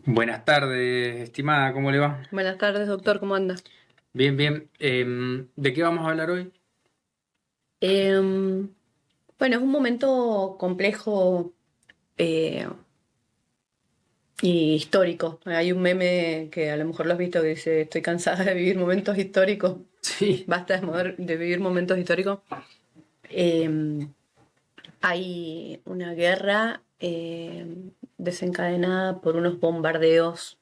Buenas tardes, estimada, ¿cómo le va? Buenas tardes, doctor, ¿cómo anda? Bien, bien. ¿De qué vamos a hablar hoy? Em, bueno, es un momento complejo eh, y histórico. Hay un meme que a lo mejor lo has visto que dice, estoy cansada de vivir momentos históricos, Sí. basta de vivir momentos históricos. Em, Hay una guerra desencadenada por unos bombardeos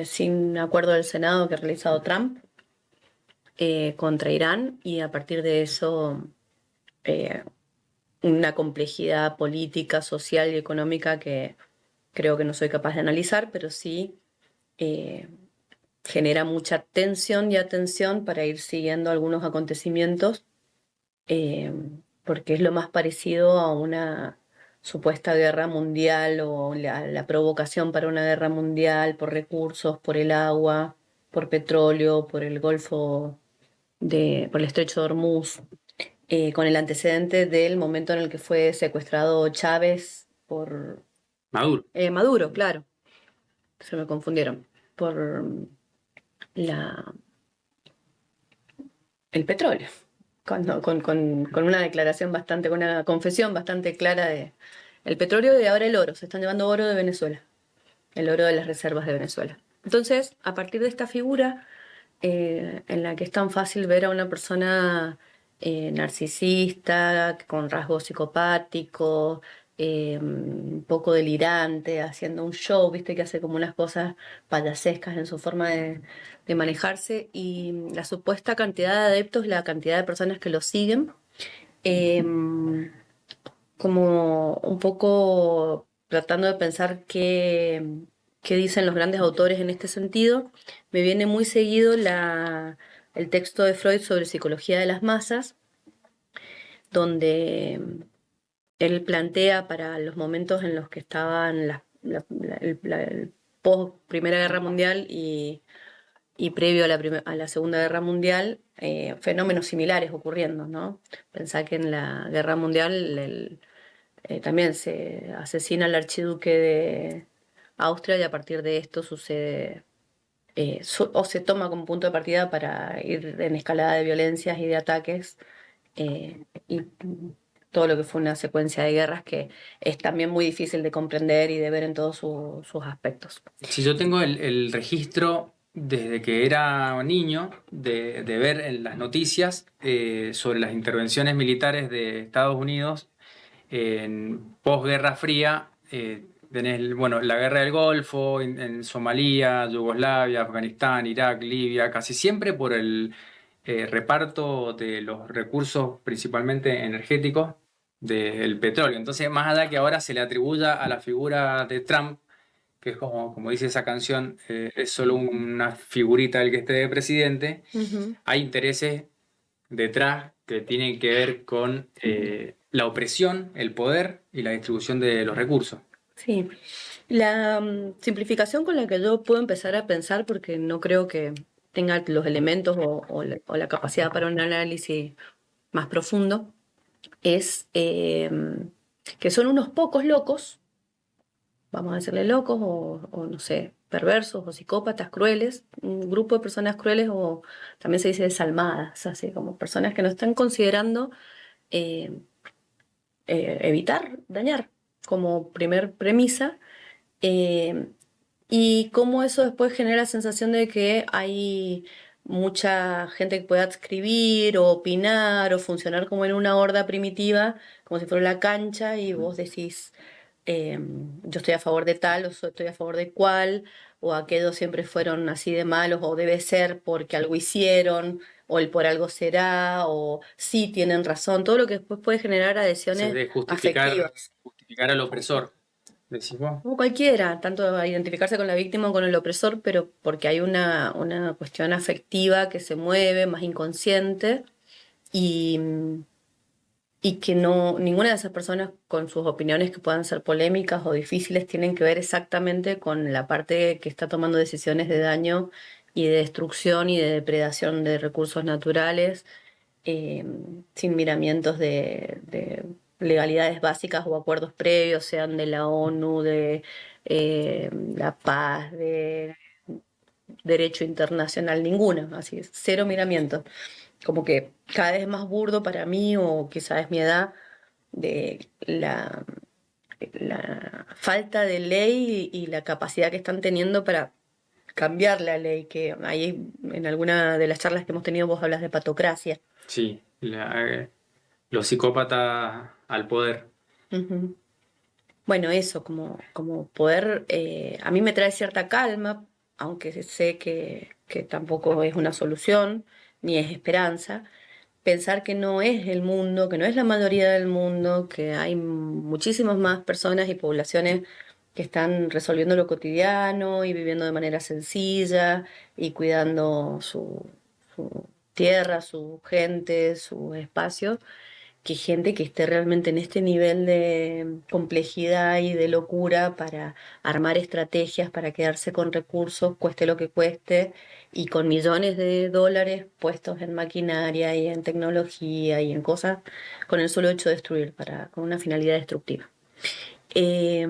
sin acuerdo del Senado que ha realizado Trump contra Irán y a partir de eso eh, una complejidad política, social y económica que creo que no soy capaz de analizar, pero sí eh, genera mucha tensión y atención para ir siguiendo algunos acontecimientos, eh, porque es lo más parecido a una supuesta guerra mundial o la provocación para una guerra mundial por recursos, por el agua, por petróleo, por el por el estrecho de Hormuz, con el antecedente del momento en el que fue secuestrado Chávez por Maduro. Maduro, claro, se me confundieron, por la, el petróleo, con una declaración bastante, con una confesión bastante clara de el petróleo y ahora el oro, se están llevando oro de Venezuela, el oro de las reservas de Venezuela. Entonces, a partir de esta figura, en la que es tan fácil ver a una persona narcisista, con rasgos psicopáticos, un poco delirante, haciendo un show, viste que hace como unas cosas payasescas en su forma de manejarse, y la supuesta cantidad de adeptos, la cantidad de personas que lo siguen, eh, como un poco tratando de pensar qué dicen los grandes autores en este sentido, me viene muy seguido el texto de Freud sobre psicología de las masas, donde él plantea para los momentos en los que estaban el post Primera Guerra Mundial y previo a a la Segunda Guerra Mundial, fenómenos similares ocurriendo, ¿no? Pensá que en la Guerra Mundial también se asesina al archiduque de Austria y a partir de esto sucede, o se toma como punto de partida para ir en escalada de violencias y de ataques, y todo lo que fue una secuencia de guerras que es también muy difícil de comprender y de ver en todos sus aspectos. Si yo tengo el registro desde que era niño de ver en las noticias sobre las intervenciones militares de Estados Unidos en posguerra fría, tenés, bueno, la guerra del Golfo, en Somalia, Yugoslavia, Afganistán, Irak, Libia, casi siempre por el reparto de los recursos, principalmente energéticos, del petróleo. Entonces, más allá que ahora se le atribuya a la figura de Trump, que es como dice esa canción, es solo una figurita del que esté de presidente, Ujú. hay intereses detrás que tienen que ver con la opresión, el poder y la distribución de los recursos. Sí, la simplificación con la que yo puedo empezar a pensar, porque no creo que tenga los elementos o la capacidad para un análisis más profundo, es que son unos pocos locos, vamos a decirle locos o no sé, perversos o psicópatas crueles, un grupo de personas crueles o también se dice desalmadas, así como personas que no están considerando eh, evitar dañar como primer premisa. eh, y cómo eso después genera la sensación de que hay mucha gente que pueda escribir o opinar o funcionar como en una horda primitiva, como si fuera la cancha, y vos decís, yo estoy a favor de tal o estoy a favor de cual, o aquellos siempre fueron así de malos, o debe ser porque algo hicieron, o el por algo será, o sí tienen razón, todo lo que después puede generar Entonces, adhesiones de afectivas. justificar al opresor, decís vos. Como cualquiera, tanto a identificarse con la víctima o con el opresor, pero porque hay una cuestión afectiva que se mueve, más inconsciente, y, y que no, ninguna de esas personas con sus opiniones que puedan ser polémicas o difíciles tienen que ver exactamente con la parte que está tomando decisiones de daño y de destrucción y de depredación de recursos naturales, eh, sin miramientos de legalidades básicas o acuerdos previos, sean de la ONU, la paz, de derecho internacional, ninguna, así es, cero miramientos. Como que cada vez es más burdo para mí, o quizás es mi edad, de la falta de ley y la capacidad que están teniendo para cambiar la ley, que ahí en alguna de las charlas que hemos tenido vos hablas de patocracia. Sí, los psicópatas al poder. Ujú. Bueno, eso, como poder, a mí me trae cierta calma, aunque sé que tampoco es una solución, ni es esperanza, pensar que no es el mundo, que no es la mayoría del mundo, que hay muchísimas más personas y poblaciones que están resolviendo lo cotidiano y viviendo de manera sencilla y cuidando su tierra, su gente, su espacio, que gente que esté realmente en este nivel de complejidad y de locura para armar estrategias para quedarse con recursos, cueste lo que cueste, y con millones de dólares puestos en maquinaria y en tecnología y en cosas, con el solo hecho de destruir, con una finalidad destructiva. Eh,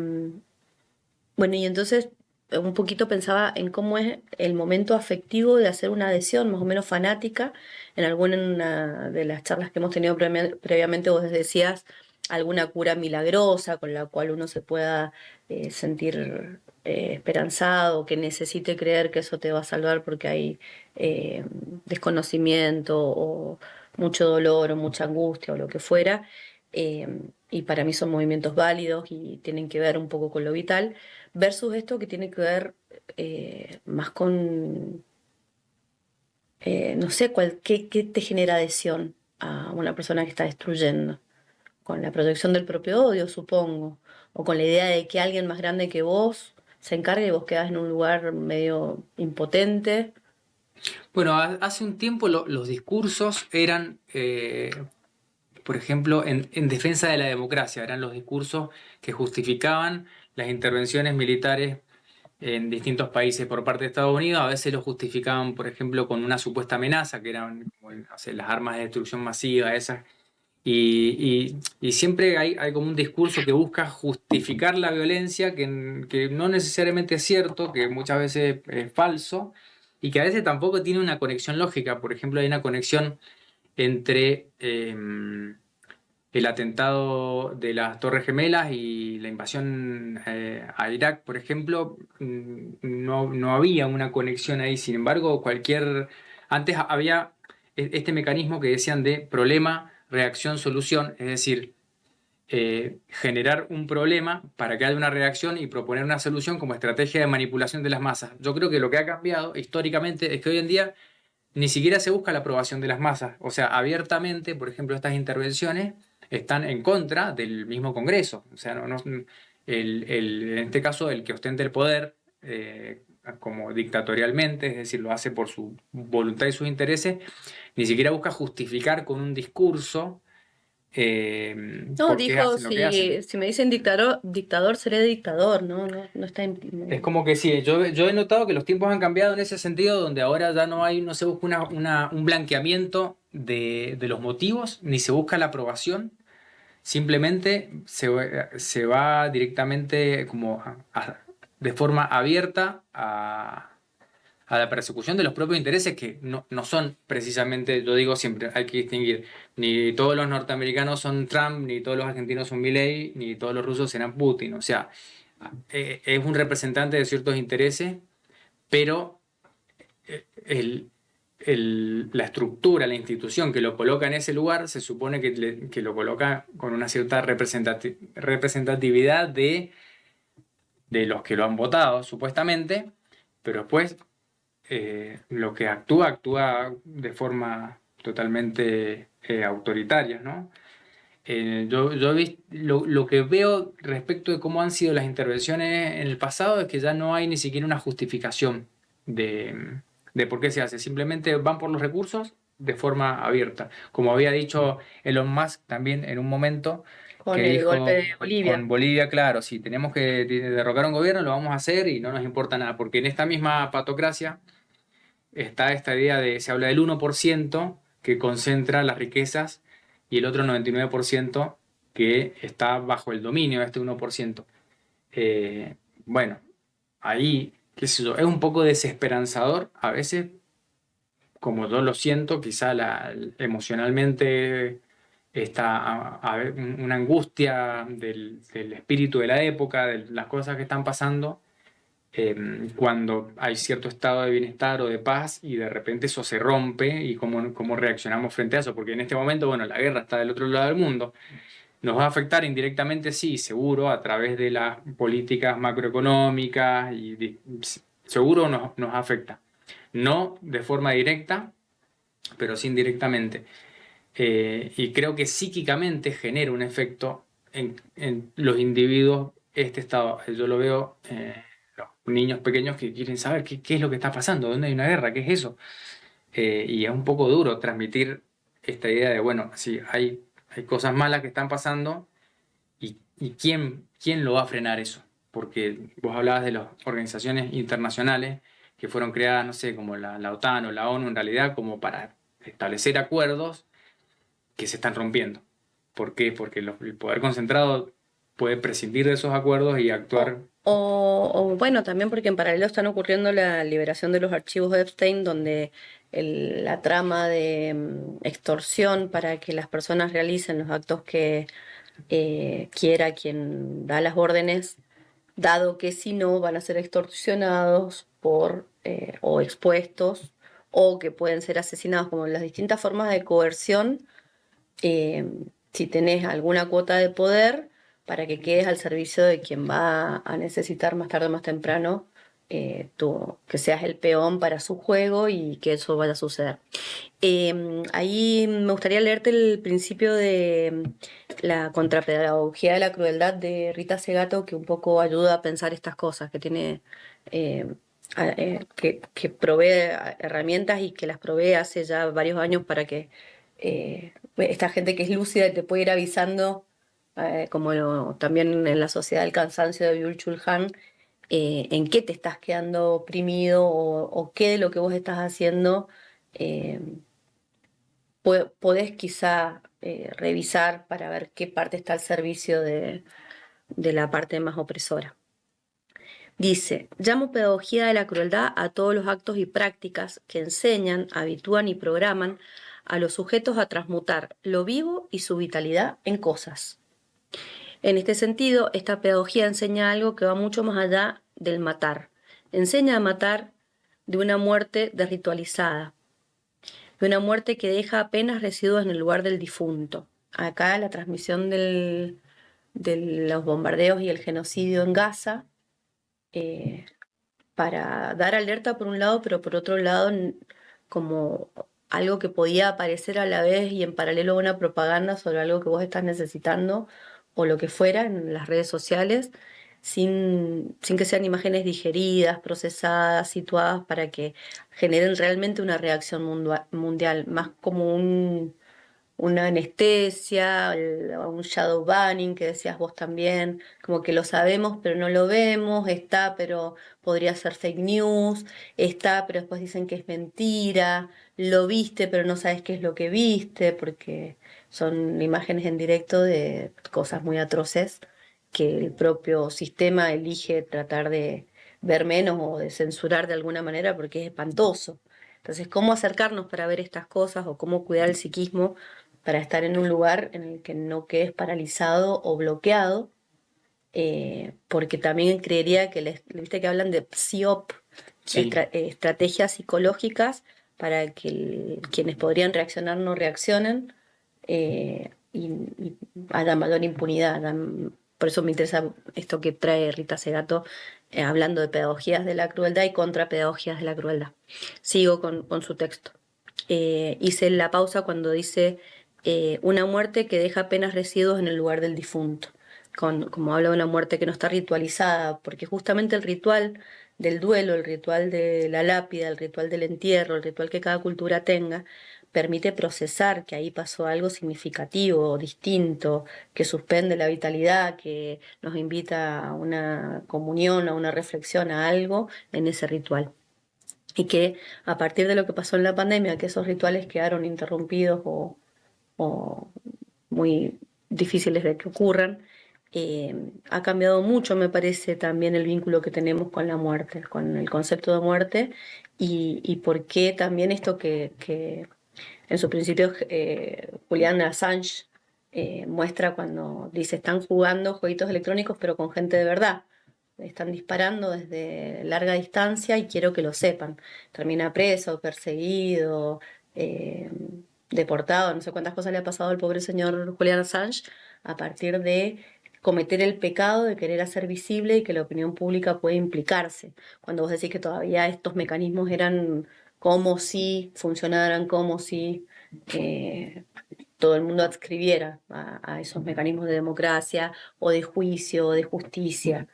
bueno, y entonces un poquito pensaba en cómo es el momento afectivo de hacer una adhesión más o menos fanática. En alguna de las charlas que hemos tenido previamente vos decías alguna cura milagrosa con la cual uno se pueda sentir esperanzado, que necesite creer que eso te va a salvar porque hay eh, desconocimiento o mucho dolor o mucha angustia o lo que fuera. eh, y para mí son movimientos válidos y tienen que ver un poco con lo vital versus esto que tiene que ver más con, no sé, qué te genera adhesión a una persona que está destruyendo, con la proyección del propio odio, supongo, o con la idea de que alguien más grande que vos se encargue y vos quedás en un lugar medio impotente. Bueno, hace un tiempo los discursos eran, por ejemplo, en defensa de la democracia, eran los discursos que justificaban las intervenciones militares en distintos países por parte de Estados Unidos. A veces lo justificaban, por ejemplo, con una supuesta amenaza, que eran como, no sé, las armas de destrucción masiva, esas. Y siempre hay como un discurso que busca justificar la violencia, que no necesariamente es cierto, que muchas veces es falso, y que a veces tampoco tiene una conexión lógica. Por ejemplo, hay una conexión entre el atentado de las Torres Gemelas y la invasión a Irak, por ejemplo. No había una conexión ahí. Sin embargo, antes había este mecanismo que decían de problema, reacción, solución, es decir, generar un problema para que haya una reacción y proponer una solución como estrategia de manipulación de las masas. Yo creo que lo que ha cambiado históricamente es que hoy en día ni siquiera se busca la aprobación de las masas. O sea, abiertamente, por ejemplo, estas intervenciones están en contra del mismo Congreso. O sea, en este caso, el que ostenta el poder como dictatorialmente, es decir, lo hace por su voluntad y sus intereses, ni siquiera busca justificar con un discurso No, por qué dijo, hacen lo que hacen. si me dicen dictador, seré dictador, ¿no? No está... Es como que sí, yo he notado que los tiempos han cambiado en ese sentido, donde ahora ya no se busca un blanqueamiento de los motivos, ni se busca la aprobación, simplemente se va directamente como de forma abierta a la persecución de los propios intereses, que no son precisamente, yo digo siempre, hay que distinguir, ni todos los norteamericanos son Trump, ni todos los argentinos son Milei, ni todos los rusos serán Putin. O sea, es un representante de ciertos intereses, pero la estructura, la institución que lo coloca en ese lugar, se supone que lo coloca con una cierta representatividad de los que lo han votado, supuestamente, pero después lo que actúa de forma totalmente autoritaria, ¿no? Yo lo que veo respecto de cómo han sido las intervenciones en el pasado es que ya no hay ni siquiera una justificación de por qué se hace. Simplemente van por los recursos de forma abierta. Como había dicho Elon Musk también en un momento, Con que el golpe de dijo Bolivia. con Bolivia, claro, si tenemos que derrocar a un gobierno, lo vamos a hacer y no nos importa nada, porque en esta misma patocracia está esta idea se habla del 1% que concentra las riquezas y el otro 99% que está bajo el dominio de este 1%. Eh, bueno, ahí, qué sé yo, es un poco desesperanzador a veces, como yo lo siento, quizá emocionalmente está una angustia del espíritu de la época, de las cosas que están pasando, cuando hay cierto estado de bienestar o de paz y de repente eso se rompe y cómo reaccionamos frente a eso, porque en este momento, bueno, la guerra está del otro lado del mundo. Nos va a afectar indirectamente, sí, seguro, a través de las políticas macroeconómicas y seguro nos afecta. No de forma directa, pero sí indirectamente. Y creo que psíquicamente genera un efecto en los individuos este estado. Yo lo veo, los niños pequeños que quieren saber qué es lo que está pasando, dónde hay una guerra, qué es eso. Y es un poco duro transmitir esta idea de, bueno, sí, hay cosas malas que están pasando y quién lo va a frenar eso. Porque vos hablabas de las organizaciones internacionales que fueron creadas, no sé, como la OTAN o la ONU, en realidad, como para establecer acuerdos que se están rompiendo. ¿Por qué? Porque el poder concentrado puede prescindir de esos acuerdos y actuar. Bueno, también porque en paralelo están ocurriendo la liberación de los archivos de Epstein, donde la trama de extorsión para que las personas realicen los actos que quiera quien da las órdenes, dado que si no van a ser extorsionados o expuestos o que pueden ser asesinados, como las distintas formas de coerción, eh, si tenés alguna cuota de poder para que quedes al servicio de quien va a necesitar más tarde o más temprano, que seas el peón para su juego y que eso vaya a suceder. Ahí me gustaría leerte el principio de la contrapedagogía de la crueldad de Rita Segato, que un poco ayuda a pensar estas cosas, que tiene eh, que provee herramientas y que las provee hace ya varios años para que esta gente que es lúcida y te puede ir avisando, como también en la sociedad del cansancio de Byung-Chul Han, en qué te estás quedando oprimido o qué de lo que vos estás haciendo eh, podés quizá revisar para ver qué parte está al servicio de la parte más opresora. Dice, llamo pedagogía de la crueldad a todos los actos y prácticas que enseñan, habitúan y programan a los sujetos a transmutar lo vivo y su vitalidad en cosas. En este sentido, esta pedagogía enseña algo que va mucho más allá del matar. Enseña a matar de una muerte desritualizada, de una muerte que deja apenas residuos en el lugar del difunto. Acá la transmisión de los bombardeos y el genocidio en Gaza, eh, para dar alerta por un lado, pero por otro lado como algo que podía aparecer a la vez y en paralelo una propaganda sobre algo que vos estás necesitando o lo que fuera en las redes sociales, sin que sean imágenes digeridas, procesadas, situadas para que generen realmente una reacción mundial, más como una anestesia, un shadow banning que decías vos también, como que lo sabemos pero no lo vemos, está pero podría ser fake news, está pero después dicen que es mentira, lo viste pero no sabes qué es lo que viste, porque son imágenes en directo de cosas muy atroces que el propio sistema elige tratar de ver menos o de censurar de alguna manera porque es espantoso. Entonces, ¿cómo acercarnos para ver estas cosas o cómo cuidar el psiquismo para estar en un lugar en el que no quedes paralizado o bloqueado? Porque también creería que, viste que hablan de PSYOP, Sí, estrategias psicológicas para que quienes podrían reaccionar no reaccionen, y haya mayor impunidad. Por eso me interesa esto que trae Rita Segato, hablando de pedagogías de la crueldad y contrapedagogías de la crueldad. Sigo con su texto. Hice la pausa cuando dice una muerte que deja apenas residuos en el lugar del difunto, como habla de una muerte que no está ritualizada, porque justamente el ritual del duelo, el ritual de la lápida, el ritual del entierro, el ritual que cada cultura tenga, permite procesar que ahí pasó algo significativo, distinto, que suspende la vitalidad, que nos invita a una comunión, a una reflexión, a algo en ese ritual. Y que a partir de lo que pasó en la pandemia, que esos rituales quedaron interrumpidos o muy difíciles de que ocurran, ha cambiado mucho, me parece, también el vínculo que tenemos con la muerte, con el concepto de muerte, y por qué también esto que en su principio Julian Assange muestra cuando dice están jugando jueguitos electrónicos pero con gente de verdad. Están disparando desde larga distancia y quiero que lo sepan. Termina preso, perseguido, eh, deportado, no sé cuántas cosas le ha pasado al pobre señor Julian Assange a partir de cometer el pecado de querer hacer visible y que la opinión pública puede implicarse. Cuando vos decís que todavía estos mecanismos eran como si funcionaran, como si eh, todo el mundo adscribiera a esos mecanismos de democracia o de juicio o de justicia.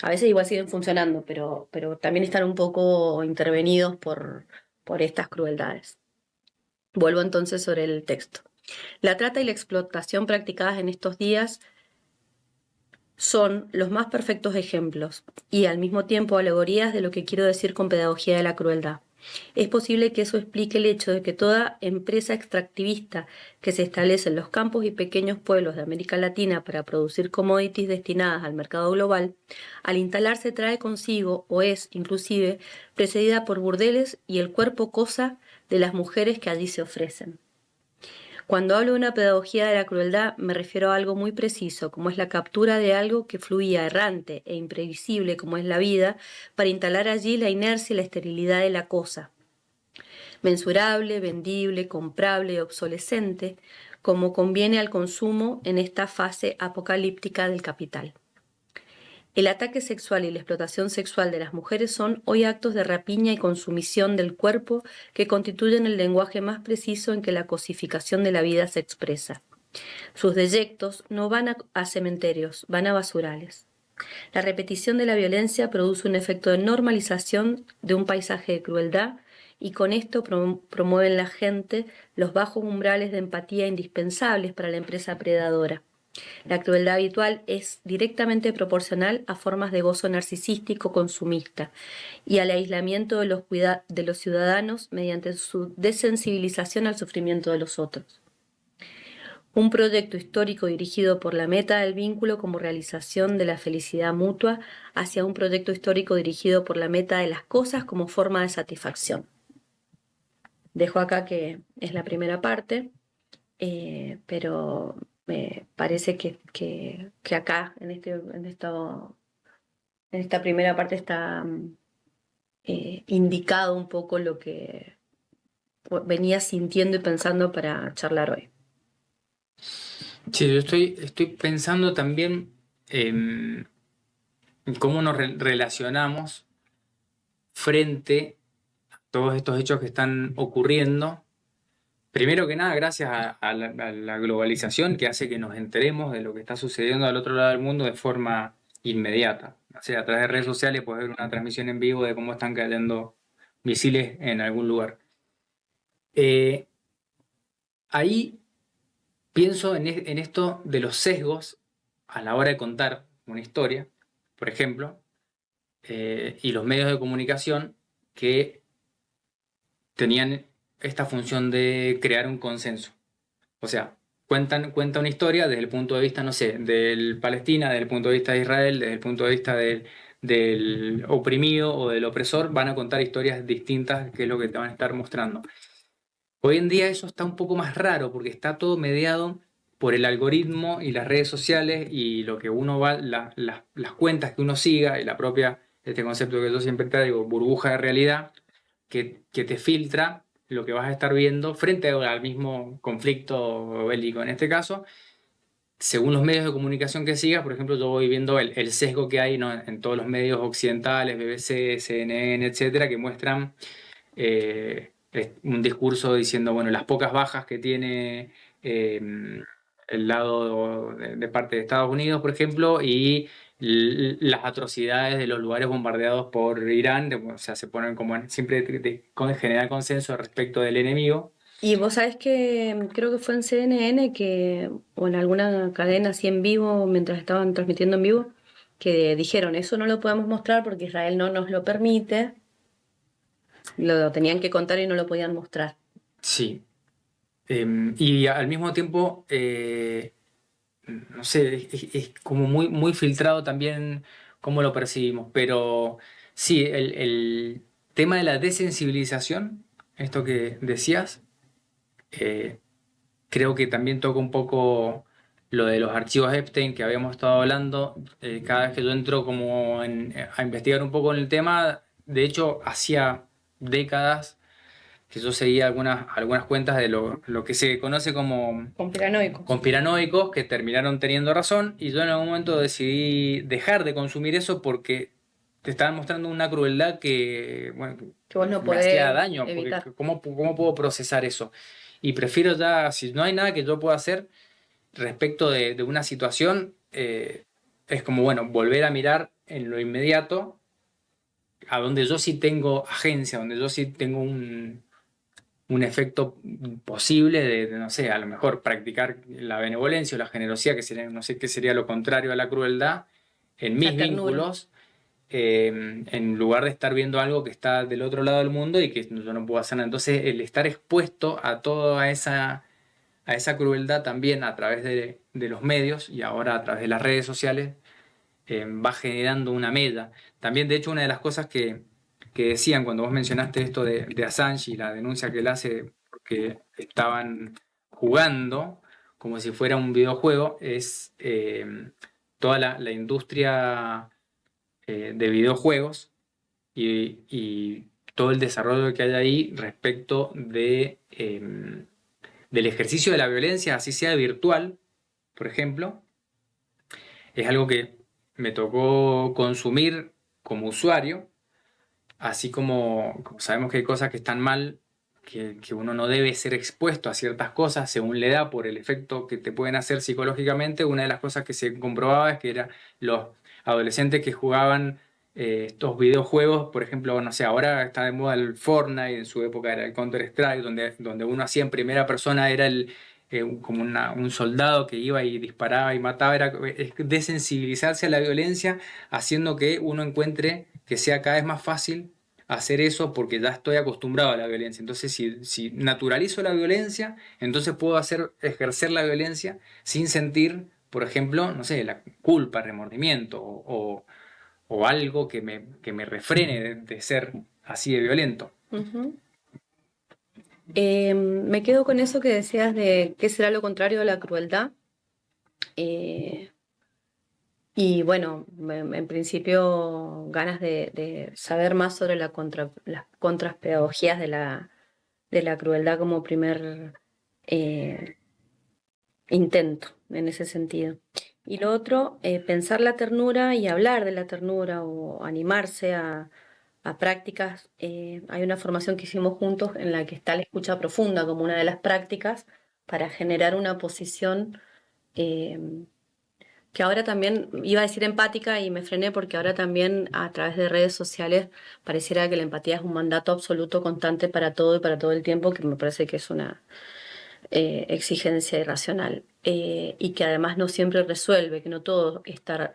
A veces igual siguen funcionando, pero también están un poco intervenidos por estas crueldades. Vuelvo entonces sobre el texto. La trata y la explotación practicadas en estos días son los más perfectos ejemplos y al mismo tiempo alegorías de lo que quiero decir con pedagogía de la crueldad. Es posible que eso explique el hecho de que toda empresa extractivista que se establece en los campos y pequeños pueblos de América Latina para producir commodities destinadas al mercado global, al instalarse trae consigo o es, inclusive, precedida por burdeles y el cuerpo cosa de las mujeres que allí se ofrecen. Cuando hablo de una pedagogía de la crueldad, me refiero a algo muy preciso, como es la captura de algo que fluía errante e imprevisible como es la vida, para instalar allí la inercia y la esterilidad de la cosa, mensurable, vendible, comprable, obsolescente, como conviene al consumo en esta fase apocalíptica del capital. El ataque sexual y la explotación sexual de las mujeres son hoy actos de rapiña y consumición del cuerpo que constituyen el lenguaje más preciso en que la cosificación de la vida se expresa. Sus deyectos no van a cementerios, van a basurales. La repetición de la violencia produce un efecto de normalización de un paisaje de crueldad y con esto promueven la gente los bajos umbrales de empatía indispensables para la empresa predadora. La crueldad habitual es directamente proporcional a formas de gozo narcisístico consumista y al aislamiento de los ciudadanos mediante su desensibilización al sufrimiento de los otros. Un proyecto histórico dirigido por la meta del vínculo como realización de la felicidad mutua hacia un proyecto histórico dirigido por la meta de las cosas como forma de satisfacción. Dejo acá que es la primera parte, pero me parece que acá, en esta primera parte, está indicado un poco lo que venía sintiendo y pensando para charlar hoy. Sí, yo estoy pensando también en cómo nos relacionamos frente a todos estos hechos que están ocurriendo. Primero que nada, gracias a la globalización que hace que nos enteremos de lo que está sucediendo al otro lado del mundo de forma inmediata. O sea, a través de redes sociales puedes ver una transmisión en vivo de cómo están cayendo misiles en algún lugar. Eh, Ahí pienso en esto de los sesgos a la hora de contar una historia, por ejemplo, y los medios de comunicación que tenían esta función de crear un consenso. O sea, cuenta una historia desde el punto de vista, no sé, del Palestina, desde el punto de vista de Israel, desde el punto de vista del oprimido o del opresor, van a contar historias distintas, que es lo que te van a estar mostrando. Hoy en día eso está un poco más raro porque está todo mediado por el algoritmo y las redes sociales y lo que uno va, las cuentas que uno siga y la propia, este concepto que yo siempre traigo, burbuja de realidad, que te filtra lo que vas a estar viendo frente al mismo conflicto bélico en este caso, según los medios de comunicación que sigas. Por ejemplo, yo voy viendo el sesgo que hay, ¿no?, en todos los medios occidentales, BBC, CNN, etcétera, que muestran un discurso diciendo, bueno, las pocas bajas que tiene eh, el lado de parte de Estados Unidos, por ejemplo, y las atrocidades de los lugares bombardeados por Irán. O sea, se ponen como siempre con generar consenso respecto del enemigo. Y vos sabés que creo que fue en CNN o en alguna cadena así en vivo, mientras estaban transmitiendo en vivo, que dijeron, eso no lo podemos mostrar porque Israel no nos lo permite, lo tenían que contar y no lo podían mostrar. Sí. Y al mismo tiempo, no sé, es como muy, muy filtrado también cómo lo percibimos, pero sí, el tema de la desensibilización, esto que decías, eh, creo que también toca un poco lo de los archivos Epstein que habíamos estado hablando. Cada vez que yo entro como a investigar un poco en el tema, de hecho, hacía décadas que yo seguía algunas cuentas de lo que se conoce como Conspiranoicos. conspiranoicos que terminaron teniendo razón y yo en algún momento decidí dejar de consumir eso porque te estaban mostrando una crueldad que, bueno, Que vos no me hacía podés daño, porque evitar. ¿cómo puedo procesar eso? Y prefiero ya, si no hay nada que yo pueda hacer respecto de una situación, es como, bueno, volver a mirar en lo inmediato, a donde yo sí tengo agencia, donde yo sí tengo un efecto posible no sé, a lo mejor practicar la benevolencia o la generosidad, que sería, no sé qué sería lo contrario a la crueldad, en La mis ternura. vínculos, en lugar de estar viendo algo que está del otro lado del mundo y que yo no puedo hacer nada. Entonces, el estar expuesto a toda a esa crueldad también a través de los medios y ahora a través de las redes sociales, va generando una mella. También, de hecho, una de las cosas que decían cuando vos mencionaste esto de Assange y la denuncia que él hace porque estaban jugando como si fuera un videojuego, es toda la industria de videojuegos y todo el desarrollo que hay ahí respecto del ejercicio de la violencia, así sea virtual, por ejemplo, es algo que me tocó consumir como usuario, así como sabemos que hay cosas que están mal, que uno no debe ser expuesto a ciertas cosas según la edad por el efecto que te pueden hacer psicológicamente. Una de las cosas que se comprobaba es que eran los adolescentes que jugaban estos videojuegos, por ejemplo, no sé, ahora está de moda el Fortnite, en su época era el Counter-Strike, donde uno hacía en primera persona, era como un soldado que iba y disparaba y mataba, era desensibilizarse a la violencia, haciendo que uno encuentre que sea cada vez más fácil hacer eso porque ya estoy acostumbrado a la violencia. Entonces, si naturalizo la violencia, entonces puedo ejercer la violencia sin sentir, por ejemplo, no sé, la culpa, remordimiento o algo que me refrene de ser así de violento. Ujú. Me quedo con eso que decías de qué será lo contrario de la crueldad. Eh, y bueno, en principio ganas de saber más sobre las contrapedagogías de la crueldad como primer eh, intento en ese sentido. Y lo otro, pensar la ternura y hablar de la ternura o animarse a prácticas. Hay una formación que hicimos juntos en la que está la escucha profunda como una de las prácticas para generar una posición eh, que ahora también, iba a decir empática y me frené porque ahora también a través de redes sociales pareciera que la empatía es un mandato absoluto constante para todo y para todo el tiempo, que me parece que es una exigencia irracional y que además no siempre resuelve, que no todo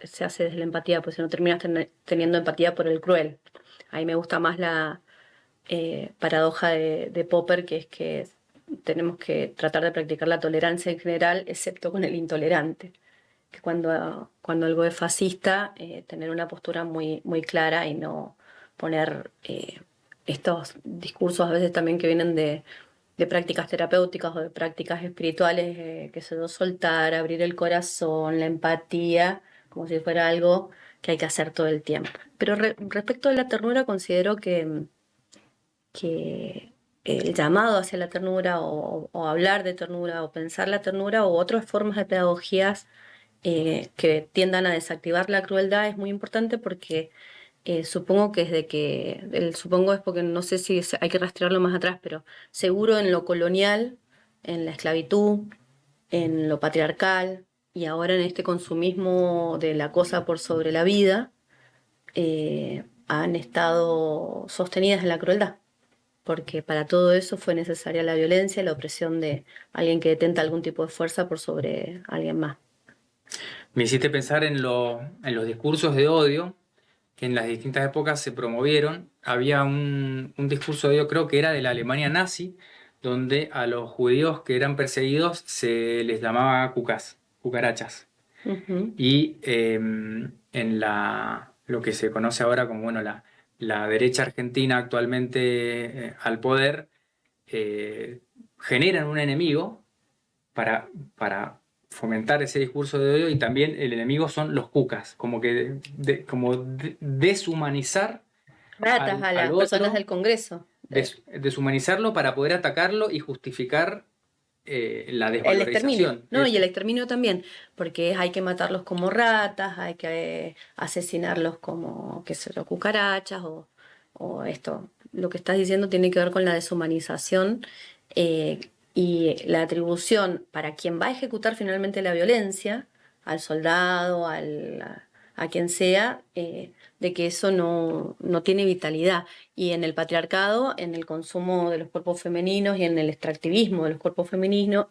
se hace desde la empatía, pues si no terminas teniendo empatía por el cruel. Ahí me gusta más la paradoja de Popper, que es que tenemos que tratar de practicar la tolerancia en general, excepto con el intolerante. Que cuando algo es fascista, tener una postura muy, muy clara y no poner estos discursos a veces también que vienen de prácticas terapéuticas o de prácticas espirituales, que se yo, soltar, abrir el corazón, la empatía, como si fuera algo que hay que hacer todo el tiempo. Pero respecto a la ternura, considero que el llamado hacia la ternura o hablar de ternura o pensar la ternura o otras formas de pedagogías que tiendan a desactivar la crueldad es muy importante porque supongo que el supongo es porque no sé si hay que rastrearlo más atrás, pero seguro en lo colonial, en la esclavitud, en lo patriarcal y ahora en este consumismo de la cosa por sobre la vida, han estado sostenidas en la crueldad. Porque para todo eso fue necesaria la violencia, la opresión de alguien que detenta algún tipo de fuerza por sobre alguien más. Me hiciste pensar en los discursos de odio que en las distintas épocas se promovieron. Había un discurso de odio, creo que era de la Alemania nazi, donde a los judíos que eran perseguidos se les llamaba cucas. cucarachas. Ujú. Y en lo que se conoce ahora como bueno, la derecha argentina actualmente al poder, eh, generan un enemigo para, para fomentar ese discurso de odio y también el enemigo son los cucas, como que deshumanizar Ratas a al las personas otro, del Congreso. deshumanizarlo para poder atacarlo y justificar la El exterminio, desvalorización. ¿no? Y el exterminio también, porque hay que matarlos como ratas, hay que asesinarlos como, qué sé yo, cucarachas o esto. Lo que estás diciendo tiene que ver con la deshumanización y la atribución para quien va a ejecutar finalmente la violencia, al soldado, a quien sea, de que eso no tiene vitalidad. Y en el patriarcado, en el consumo de los cuerpos femeninos y en el extractivismo de los cuerpos femeninos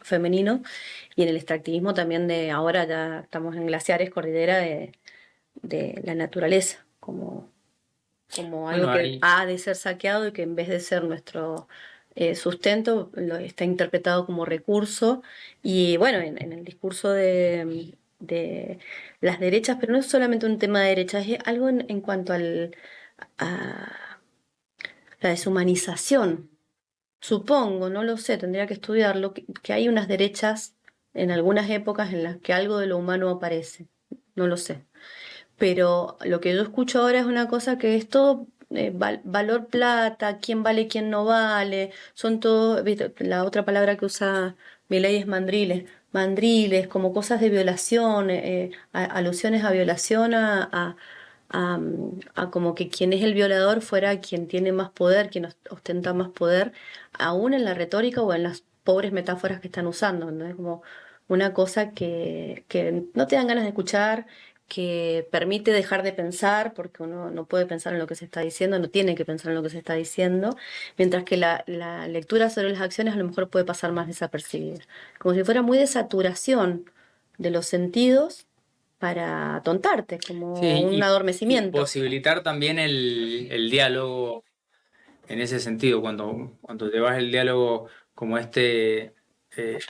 y en el extractivismo también de ahora ya estamos en glaciares, cordillera de la naturaleza, como algo Bueno, que ahí, ha de ser saqueado y que en vez de ser nuestro sustento, está interpretado como recurso. Y bueno, en el discurso de las derechas, pero no es solamente un tema de derechas, es algo en cuanto a la deshumanización. Supongo, no lo sé, tendría que estudiarlo, que hay unas derechas en algunas épocas en las que algo de lo humano aparece. No lo sé. Pero lo que yo escucho ahora es una cosa que es todo valor plata, quién vale, quién no vale, son todo, ¿viste? La otra palabra que usa Milei es mandriles, como cosas de violación, alusiones a violación, a como que quien es el violador fuera quien tiene más poder, quien ostenta más poder, aún en la retórica o en las pobres metáforas que están usando, ¿no? Es como una cosa que no te dan ganas de escuchar, que permite dejar de pensar, porque uno no puede pensar en lo que se está diciendo, no tiene que pensar en lo que se está diciendo, mientras que la lectura sobre las acciones a lo mejor puede pasar más desapercibida, como si fuera muy de saturación de los sentidos para atontarte, como sí, un y adormecimiento. posibilitar también el diálogo en ese sentido, cuando llevas el diálogo como este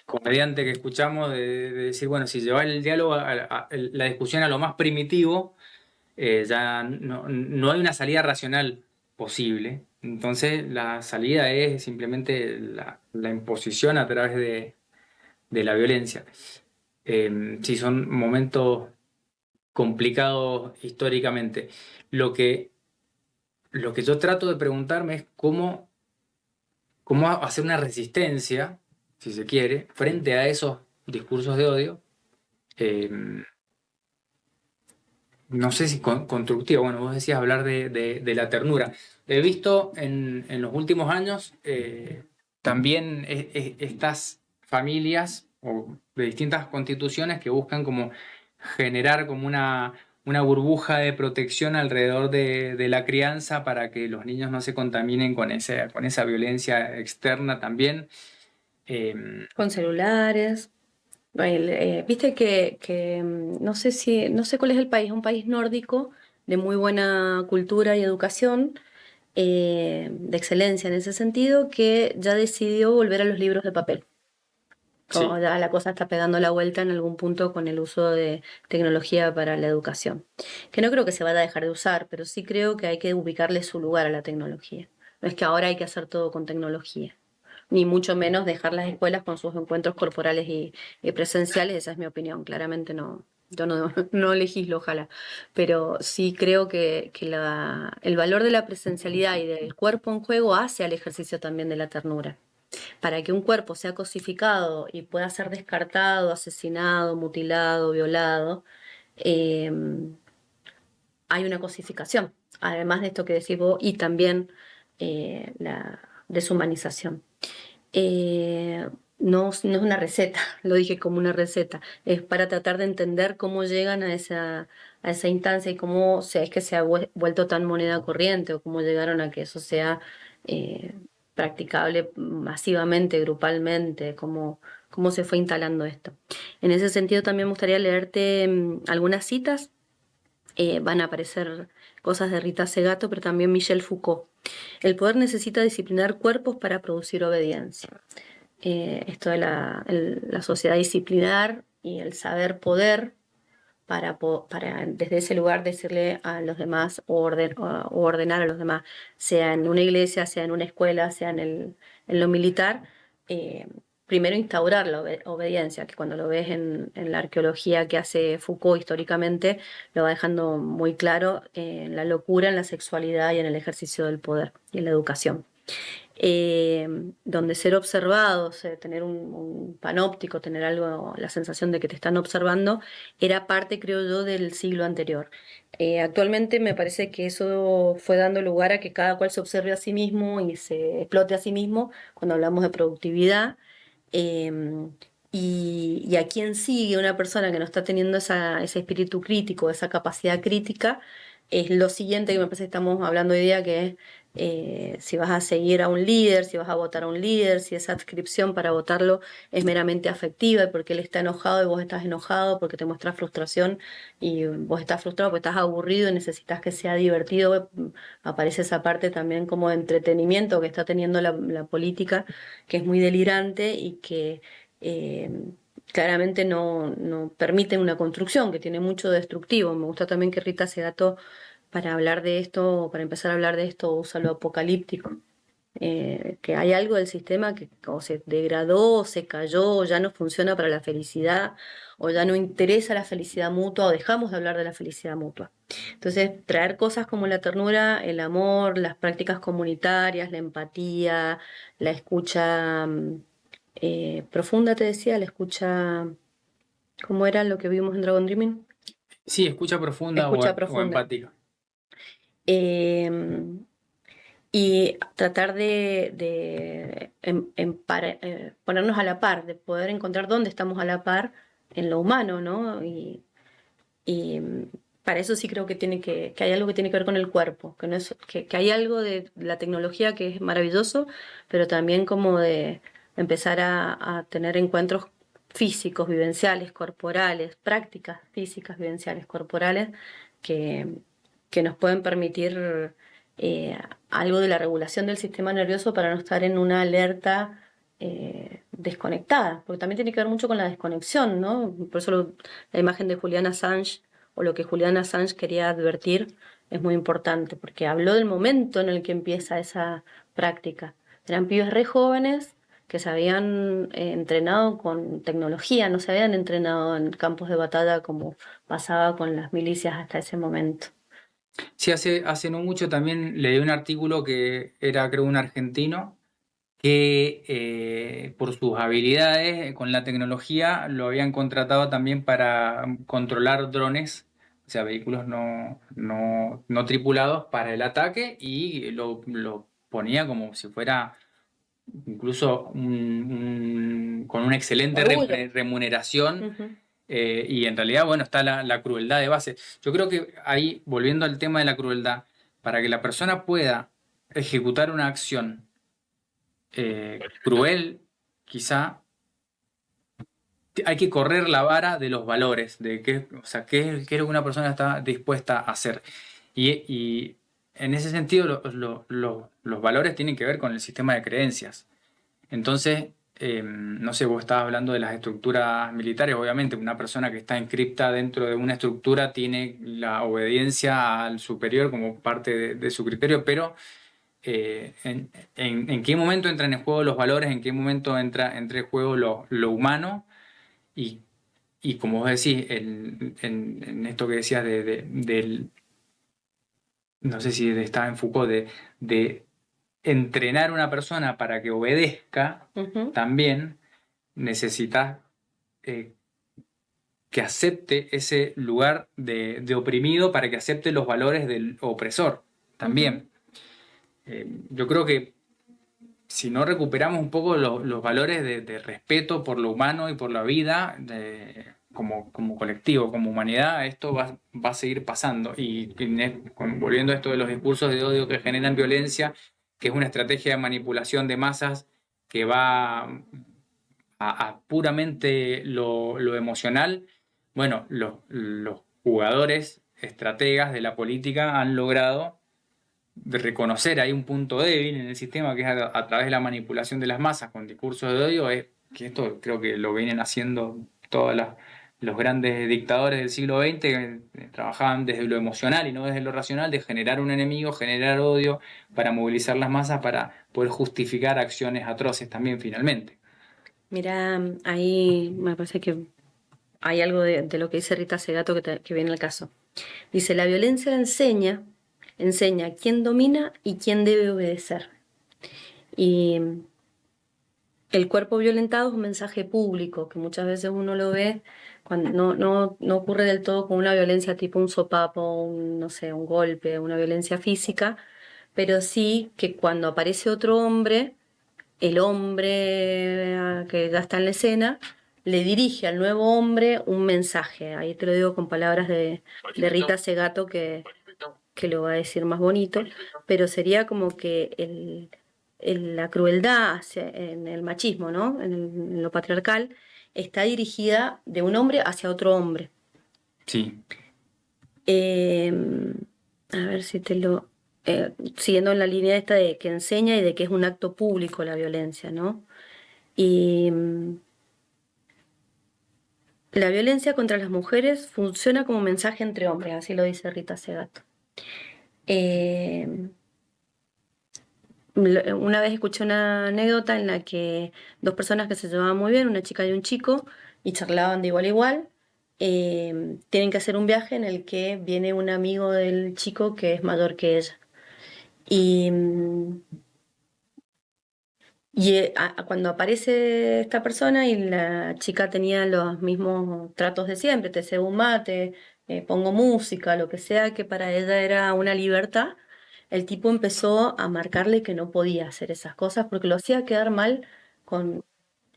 comediante que escuchamos, de decir, bueno, si llevas el diálogo, la discusión a lo más primitivo, ya no hay una salida racional posible. Entonces, la salida es simplemente la imposición a través de la violencia. Sí, son momentos complicados históricamente. Lo que, lo que yo trato de preguntarme es cómo hacer una resistencia, si se quiere, frente a esos discursos de odio. eh, no sé si constructiva. Bueno, vos decías hablar de la ternura. He visto en los últimos años también estas familias o de distintas constituciones que buscan como generar como una burbuja de protección alrededor de la crianza para que los niños no se contaminen con esa violencia externa también. Con celulares. Viste no sé no sé cuál es el país, un país nórdico de muy buena cultura y educación, de excelencia en ese sentido, que ya decidió volver a los libros de papel. Como Sí. ya la cosa está pegando la vuelta en algún punto con el uso de tecnología para la educación. Que no creo que se vaya a dejar de usar, pero sí creo que hay que ubicarle su lugar a la tecnología. No es que ahora hay que hacer todo con tecnología, ni mucho menos dejar las escuelas con sus encuentros corporales y presenciales, esa es mi opinión, claramente no, yo no, no legislo, ojalá, pero sí creo que el valor de la presencialidad y del cuerpo en juego hace al ejercicio también de la ternura. Para que un cuerpo sea cosificado y pueda ser descartado, asesinado, mutilado, violado, eh, hay una cosificación, además de esto que decís vos, y también la deshumanización. No es una receta, lo dije como una receta, es para tratar de entender cómo llegan a esa instancia y cómo es que se ha vuelto tan moneda corriente o cómo llegaron a que eso sea eh, practicable masivamente, grupalmente, cómo se fue instalando esto. En ese sentido también me gustaría leerte algunas citas, van a aparecer cosas de Rita Segato, pero también Michel Foucault. El poder necesita disciplinar cuerpos para producir obediencia. Esto de la sociedad disciplinar y el saber poder para desde ese lugar decirle a los demás o ordenar a los demás, sea en una iglesia, sea en una escuela, sea en lo militar, eh, primero instaurar la obediencia, que cuando lo ves en la arqueología que hace Foucault históricamente, lo va dejando muy claro en la locura, en la sexualidad y en el ejercicio del poder y en la educación. Donde ser observados, tener un panóptico, tener algo, la sensación de que te están observando, era parte, creo yo, del siglo anterior. Actualmente me parece que eso fue dando lugar a que cada cual se observe a sí mismo y se explote a sí mismo cuando hablamos de productividad. eh, y a quien sigue una persona que no está teniendo ese espíritu crítico, esa capacidad crítica, es lo siguiente que me parece que estamos hablando hoy día, que es si vas a seguir a un líder, si vas a votar a un líder, si esa adscripción para votarlo es meramente afectiva y porque él está enojado y vos estás enojado, porque te muestra frustración y vos estás frustrado porque estás aburrido y necesitas que sea divertido. Aparece esa parte también como de entretenimiento que está teniendo la política, que es muy delirante y que eh, claramente no permite una construcción, que tiene mucho destructivo. Me gusta también que Rita Segato, para hablar de esto, para empezar a hablar de esto, usa lo apocalíptico. Que hay algo del sistema que o se degradó, o se cayó, o ya no funciona para la felicidad, o ya no interesa la felicidad mutua, o dejamos de hablar de la felicidad mutua. Entonces, traer cosas como la ternura, el amor, las prácticas comunitarias, la empatía, la escucha profunda, te decía, la escucha, ¿cómo era lo que vimos en Dragon Dreaming? Sí, escucha profunda Escucha o profunda. empática. Eh, y tratar ponernos a la par, de poder encontrar dónde estamos a la par en lo humano, ¿no? Y para eso sí creo que que hay algo que tiene que ver con el cuerpo, que no es, que hay algo de la tecnología que es maravilloso, pero también como de empezar a tener encuentros físicos, vivenciales, corporales, prácticas físicas, vivenciales, corporales, que, que nos pueden permitir eh, algo de la regulación del sistema nervioso para no estar en una alerta desconectada, porque también tiene que ver mucho con la desconexión, ¿no? Por eso la imagen de Julian Assange o lo que Julian Assange quería advertir es muy importante, porque habló del momento en el que empieza esa práctica. Eran pibes re jóvenes que se habían entrenado con tecnología, no se habían entrenado en campos de batalla como pasaba con las milicias hasta ese momento. Sí, hace no mucho también leí un artículo que era, creo, un argentino que por sus habilidades con la tecnología lo habían contratado también para controlar drones, o sea, vehículos no tripulados para el ataque y lo ponía como si fuera incluso con una excelente Orgullo. remuneración. Ujú. Y en realidad, bueno, está la crueldad de base. Yo creo que ahí, volviendo al tema de la crueldad, para que la persona pueda ejecutar una acción cruel, quizá, hay que correr la vara de los valores, de qué, o sea, qué es lo que una persona está dispuesta a hacer. Y en ese sentido, los valores tienen que ver con el sistema de creencias. Entonces, no sé, vos estabas hablando de las estructuras militares. Obviamente, una persona que está encripta dentro de una estructura tiene la obediencia al superior como parte de su criterio, pero en qué momento entran en juego los valores, en qué momento entra en juego lo humano y, y como vos decís, en esto que decías del, no sé si estaba en Foucault, de entrenar a una persona para que obedezca, Ujú. también necesitas eh, que acepte ese lugar de oprimido para que acepte los valores del opresor Ujú. también. Yo creo que si no recuperamos un poco los valores de respeto por lo humano y por la vida, como colectivo, como humanidad, esto va a seguir pasando. Y volviendo a esto de los discursos de odio que generan violencia, que es una estrategia de manipulación de masas que va a puramente lo emocional, bueno, los jugadores, estrategas de la política han logrado de reconocer ahí un punto débil en el sistema que es a través de la manipulación de las masas con discursos de odio, es que esto creo que lo vienen haciendo todas los grandes dictadores del siglo XX trabajaban desde lo emocional y no desde lo racional, de generar un enemigo, generar odio para movilizar las masas para poder justificar acciones atroces también finalmente. Mira, ahí me parece que hay algo de lo que dice Rita Segato que viene al caso. Dice, la violencia enseña quién domina y quién debe obedecer. Y el cuerpo violentado es un mensaje público, que muchas veces uno lo ve cuando no ocurre del todo con una violencia tipo un sopapo, no sé, un golpe, una violencia física, pero sí que cuando aparece otro hombre, el hombre que ya está en la escena, le dirige al nuevo hombre un mensaje. Ahí te lo digo con palabras de Rita Segato que lo va a decir más bonito, pero sería como que la crueldad en el machismo, ¿no? En lo patriarcal, está dirigida de un hombre hacia otro hombre. Sí. Eh, a ver si te lo... siguiendo en la línea esta de que enseña y de que es un acto público la violencia, ¿no? Y la violencia contra las mujeres funciona como mensaje entre hombres, así lo dice Rita Segato. Eh, una vez escuché una anécdota en la que dos personas que se llevaban muy bien, una chica y un chico, y charlaban de igual a igual, tienen que hacer un viaje en el que viene un amigo del chico que es mayor que ella. Y, cuando aparece esta persona y la chica tenía los mismos tratos de siempre, te cebo un mate, pongo música, lo que sea que para ella era una libertad, el tipo empezó a marcarle que no podía hacer esas cosas porque lo hacía quedar mal con,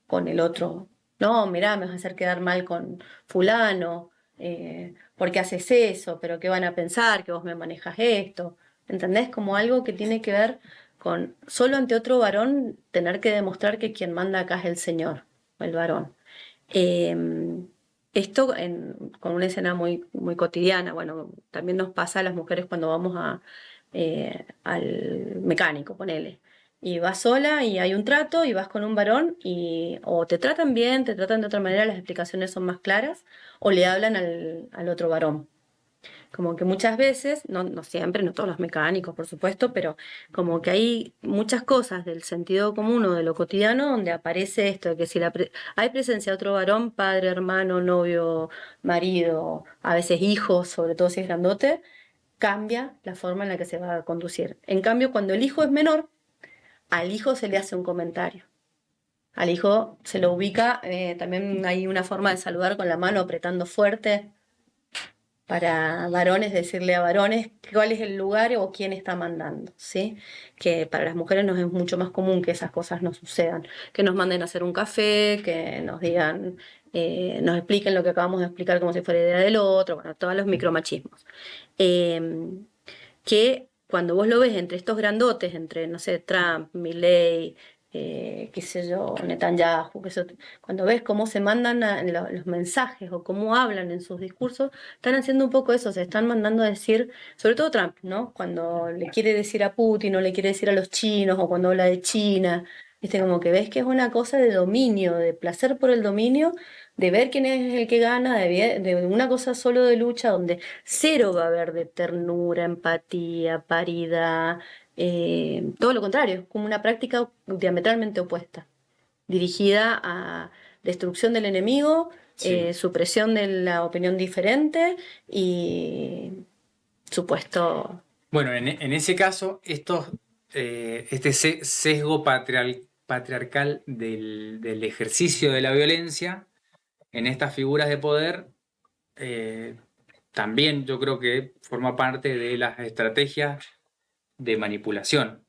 con el otro. No, mirá, me vas a hacer quedar mal con fulano, ¿por qué haces eso? ¿Pero qué van a pensar? Que vos me manejas esto. ¿Entendés? Como algo que tiene que ver con solo ante otro varón tener que demostrar que quien manda acá es el señor, o el varón. Eh, esto con una escena muy cotidiana, bueno, también nos pasa a las mujeres cuando vamos al mecánico, ponele. Y vas sola y hay un trato y vas con un varón y o te tratan bien, te tratan de otra manera, las explicaciones son más claras, o le hablan al otro varón. Como que muchas veces, no siempre, no todos los mecánicos, por supuesto, pero como que hay muchas cosas del sentido común o de lo cotidiano donde aparece esto, de que si hay presencia de otro varón, padre, hermano, novio, marido, a veces hijos, sobre todo si es grandote, cambia la forma en la que se va a conducir. En cambio, cuando el hijo es menor, al hijo se le hace un comentario. Al hijo se lo ubica, también hay una forma de saludar con la mano apretando fuerte, para varones, decirle a varones cuál es el lugar o quién está mandando, ¿sí? Que para las mujeres nos es mucho más común que esas cosas no sucedan, que nos manden a hacer un café, que nos digan, nos expliquen lo que acabamos de explicar como si fuera idea del otro, bueno, todos los micromachismos. Eh, que cuando vos lo ves entre estos grandotes, entre, no sé, Trump, Milley, qué sé yo, Netanyahu, cuando ves cómo se mandan los mensajes o cómo hablan en sus discursos, están haciendo un poco eso, se están mandando a decir, sobre todo Trump, ¿no? Cuando le quiere decir a Putin o le quiere decir a los chinos o cuando habla de China, ¿viste? Como que ves que es una cosa de dominio, de placer por el dominio, de ver quién es el que gana, de una cosa solo de lucha donde cero va a haber de ternura, empatía, paridad, todo lo contrario, como una práctica diametralmente opuesta, dirigida a destrucción del enemigo, Sí. supresión de la opinión diferente y supuesto... Bueno, en ese caso, este sesgo patriarcal del ejercicio de la violencia en estas figuras de poder, eh, también yo creo que forma parte de las estrategias de manipulación.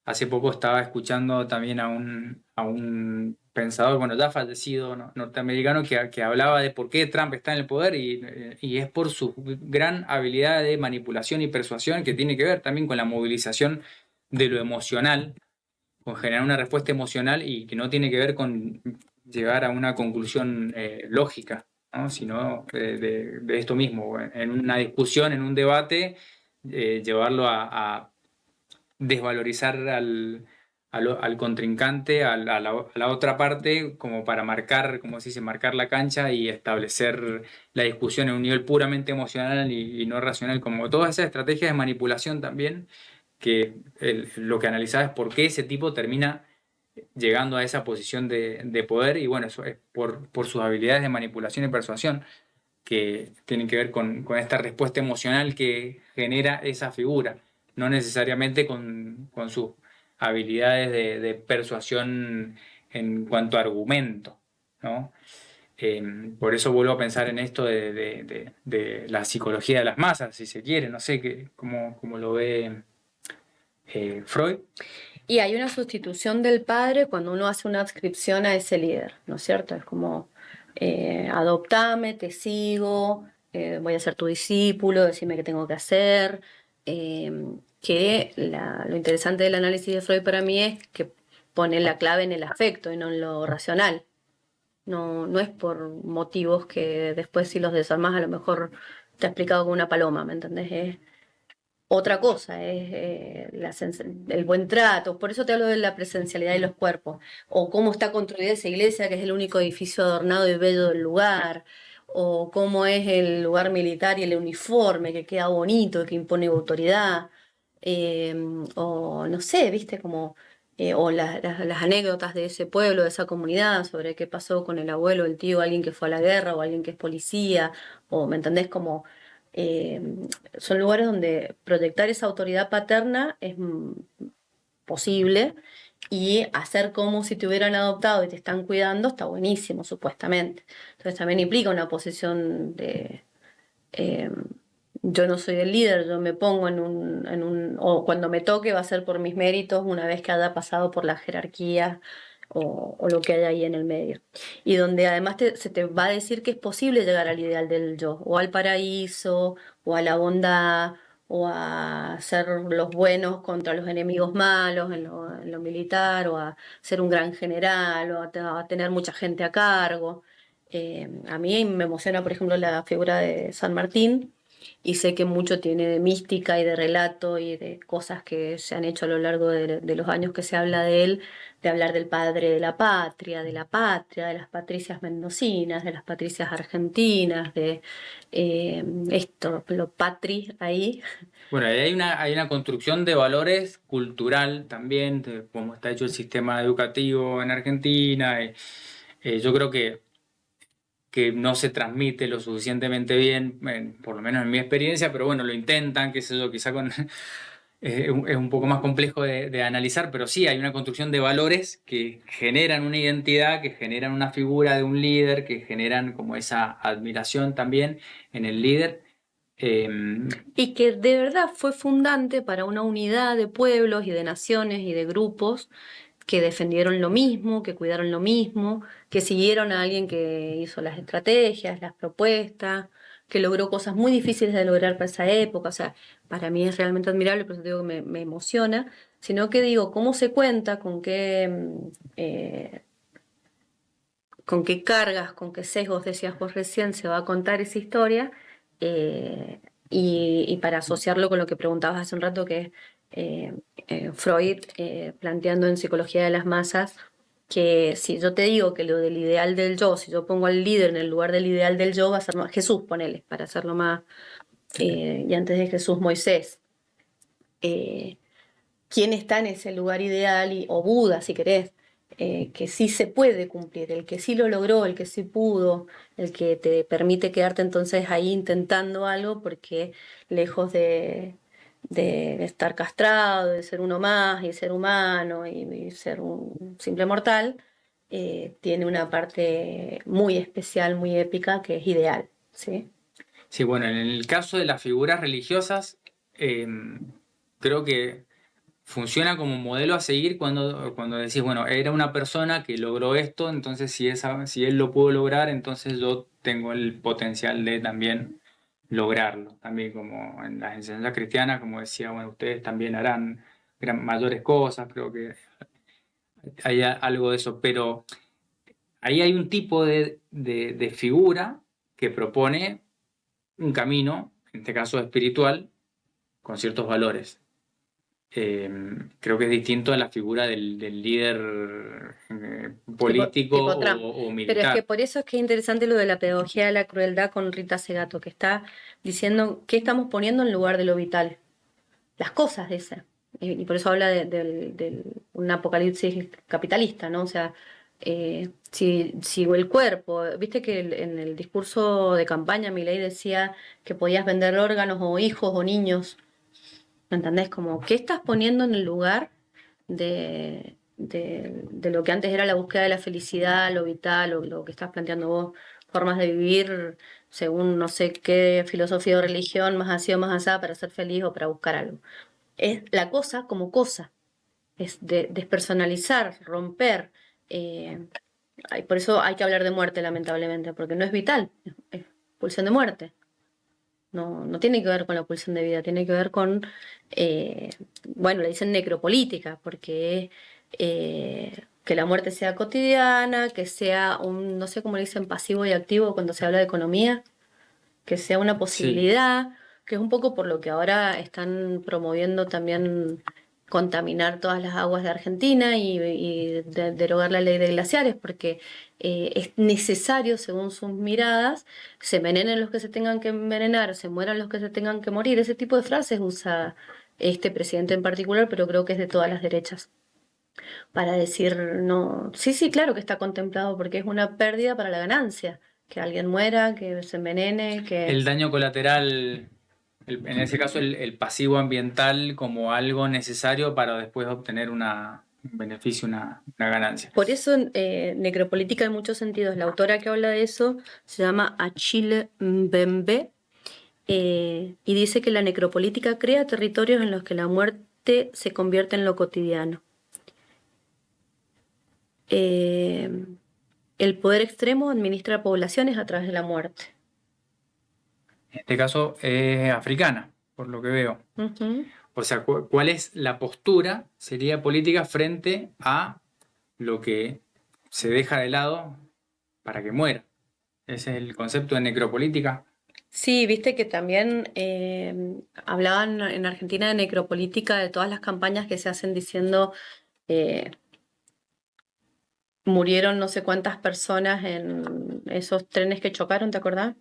Hace poco estaba escuchando también a un pensador, bueno, ya fallecido, norteamericano, que hablaba de por qué Trump está en el poder y es por su gran habilidad de manipulación y persuasión que tiene que ver también con la movilización de lo emocional, con generar una respuesta emocional y que no tiene que ver con llegar a una conclusión lógica, ¿no? Sino de esto mismo, en una discusión, en un debate, llevarlo a desvalorizar al contrincante, a la otra parte, como para marcar, como se dice, marcar la cancha y establecer la discusión en un nivel puramente emocional y no racional, como todas esas estrategias de manipulación también, que lo que analizaba es por qué ese tipo termina llegando a esa posición de poder, y bueno, eso es por sus habilidades de manipulación y persuasión, que tienen que ver con esta respuesta emocional que genera esa figura, no necesariamente con sus habilidades de persuasión en cuanto a argumento, ¿no? Por eso vuelvo a pensar en esto de la psicología de las masas, si se quiere, no sé cómo lo ve Freud. Y hay una sustitución del padre cuando uno hace una adscripción a ese líder, ¿no es cierto? Es como, adoptame, te sigo, voy a ser tu discípulo, decime qué tengo que hacer. eh, lo interesante del análisis de Freud para mí es que pone la clave en el afecto y no en lo racional. No, no es por motivos que después si los desarmás a lo mejor te ha explicado con una paloma, ¿me entendés? Es otra cosa, es el buen trato. Por eso te hablo de la presencialidad de los cuerpos, o cómo está construida esa iglesia, que es el único edificio adornado y bello del lugar, o cómo es el lugar militar y el uniforme, que queda bonito, que impone autoridad, eh, o no sé, viste, como, o las anécdotas de ese pueblo, de esa comunidad, sobre qué pasó con el abuelo, el tío, alguien que fue a la guerra, o alguien que es policía, o, ¿me entendés? Como... eh, son lugares donde proyectar esa autoridad paterna es posible, y hacer como si te hubieran adoptado y te están cuidando está buenísimo, supuestamente. Entonces también implica una posición de, eh, yo no soy el líder, yo me pongo o cuando me toque va a ser por mis méritos una vez que haya pasado por la jerarquía o lo que hay ahí en el medio. Y donde además se te va a decir que es posible llegar al ideal del yo, o al paraíso, o a la bondad, o a ser los buenos contra los enemigos malos en lo militar, o a ser un gran general, o a tener mucha gente a cargo. A mí me emociona, por ejemplo, la figura de San Martín, y sé que mucho tiene de mística y de relato y de cosas que se han hecho a lo largo de los años que se habla de él, de hablar del padre de la patria, de las patricias mendocinas, de las patricias argentinas, de esto, lo patri ahí. Bueno, ahí hay una construcción de valores cultural también, de cómo está hecho el sistema educativo en Argentina. Yo creo que no se transmite lo suficientemente bien, por lo menos en mi experiencia, pero bueno, lo intentan, qué sé yo, quizá con, es un poco más complejo de analizar, pero sí hay una construcción de valores que generan una identidad, que generan una figura de un líder, que generan como esa admiración también en el líder. Eh, Y que de verdad fue fundante para una unidad de pueblos y de naciones y de grupos que defendieron lo mismo, que cuidaron lo mismo, que siguieron a alguien que hizo las estrategias, las propuestas, que logró cosas muy difíciles de lograr para esa época. O sea, para mí es realmente admirable, por eso digo que me emociona, sino que digo, cómo se cuenta, con qué cargas, con qué sesgos, decías vos recién, se va a contar esa historia, y para asociarlo con lo que preguntabas hace un rato, que es Freud planteando en Psicología de las Masas, que si yo te digo que lo del ideal del yo, si yo pongo al líder en el lugar del ideal del yo, va a ser más Jesús, ponele, para hacerlo más, y antes de Jesús, Moisés. Eh, ¿Quién está en ese lugar ideal? O Buda, si querés, que sí se puede cumplir, el que sí lo logró, el que sí pudo, el que te permite quedarte entonces ahí intentando algo, porque lejos de estar castrado, de ser uno más y ser humano y ser un simple mortal, tiene una parte muy especial, muy épica, que es ideal, ¿sí? sí, bueno, en el caso de las figuras religiosas, eh, creo que funciona como modelo a seguir cuando decís, bueno, era una persona que logró esto, entonces si él lo pudo lograr, entonces yo tengo el potencial de también lograrlo. También como en las enseñanzas cristianas, como decía, bueno, ustedes también harán mayores cosas, creo que hay algo de eso, pero ahí hay un tipo de figura que propone un camino, en este caso espiritual, con ciertos valores. creo que es distinto a la figura del líder político Tipo Trump. o Pero es que militar. por eso es que es interesante lo de la pedagogía de la crueldad con Rita Segato, que está diciendo qué estamos poniendo en lugar de lo vital. Las cosas, dice. Y por eso habla de un apocalipsis capitalista, ¿no? O sea, si el cuerpo, viste que en el discurso de campaña Milei decía que podías vender órganos o hijos o niños, ¿me entendés? Como, ¿qué estás poniendo en el lugar de lo que antes era la búsqueda de la felicidad, lo vital, o lo que estás planteando vos, formas de vivir según no sé qué filosofía o religión, más así o más asá, para ser feliz o para buscar algo? Es la cosa como cosa, es despersonalizar, romper. eh, por eso hay que hablar de muerte, lamentablemente, porque no es vital, es pulsión de muerte. No, no tiene que ver con la pulsión de vida, tiene que ver con, eh, bueno, le dicen necropolítica, porque que la muerte sea cotidiana, que sea un, no sé cómo le dicen, pasivo y activo cuando se habla de economía, que sea una Sí. posibilidad, que es un poco por lo que ahora están promoviendo también contaminar todas las aguas de Argentina y derogar la ley de glaciares, porque es necesario, según sus miradas, se envenenen los que se tengan que envenenar, se mueran los que se tengan que morir. Ese tipo de frases usa este presidente en particular, pero creo que es de todas las derechas, para decir, no, sí, sí, claro que está contemplado porque es una pérdida para la ganancia, que alguien muera, que se envenene, que... El daño colateral, en ese caso el pasivo ambiental como algo necesario para después obtener un beneficio, una ganancia. Por eso necropolítica en muchos sentidos. La autora que habla de eso se llama Achille Mbembe y dice que la necropolítica crea territorios en los que la muerte se convierte en lo cotidiano. Eh, el poder extremo administra poblaciones a través de la muerte. En este caso es africana, por lo que veo. Ujú. O sea, ¿cuál es la postura? Sería política frente a lo que se deja de lado para que muera. Ese es el concepto de necropolítica. Sí, viste que también hablaban en Argentina de necropolítica, de todas las campañas que se hacen diciendo eh, murieron no sé cuántas personas en esos trenes que chocaron, ¿te acordás?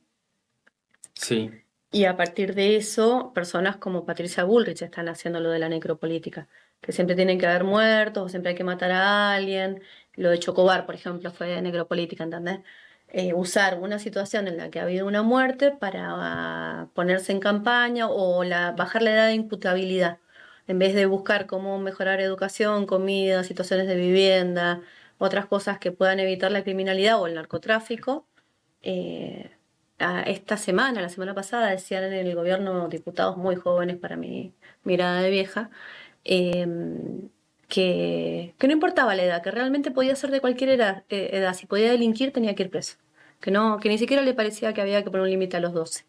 Sí, Y a partir de eso, personas como Patricia Bullrich están haciendo lo de la necropolítica, que siempre tienen que haber muertos o siempre hay que matar a alguien. Lo de Chocobar, por ejemplo, fue necropolítica, ¿entendés? Usar una situación en la que ha habido una muerte para ponerse en campaña o bajar la edad de imputabilidad, en vez de buscar cómo mejorar educación, comida, situaciones de vivienda, otras cosas que puedan evitar la criminalidad o el narcotráfico. eh, Esta semana, la semana pasada, decían en el gobierno diputados muy jóvenes para mi mirada de vieja, eh, que no importaba la edad, que realmente podía ser de cualquier edad, si podía delinquir tenía que ir preso, que no, que ni siquiera le parecía que había que poner un límite a los 12.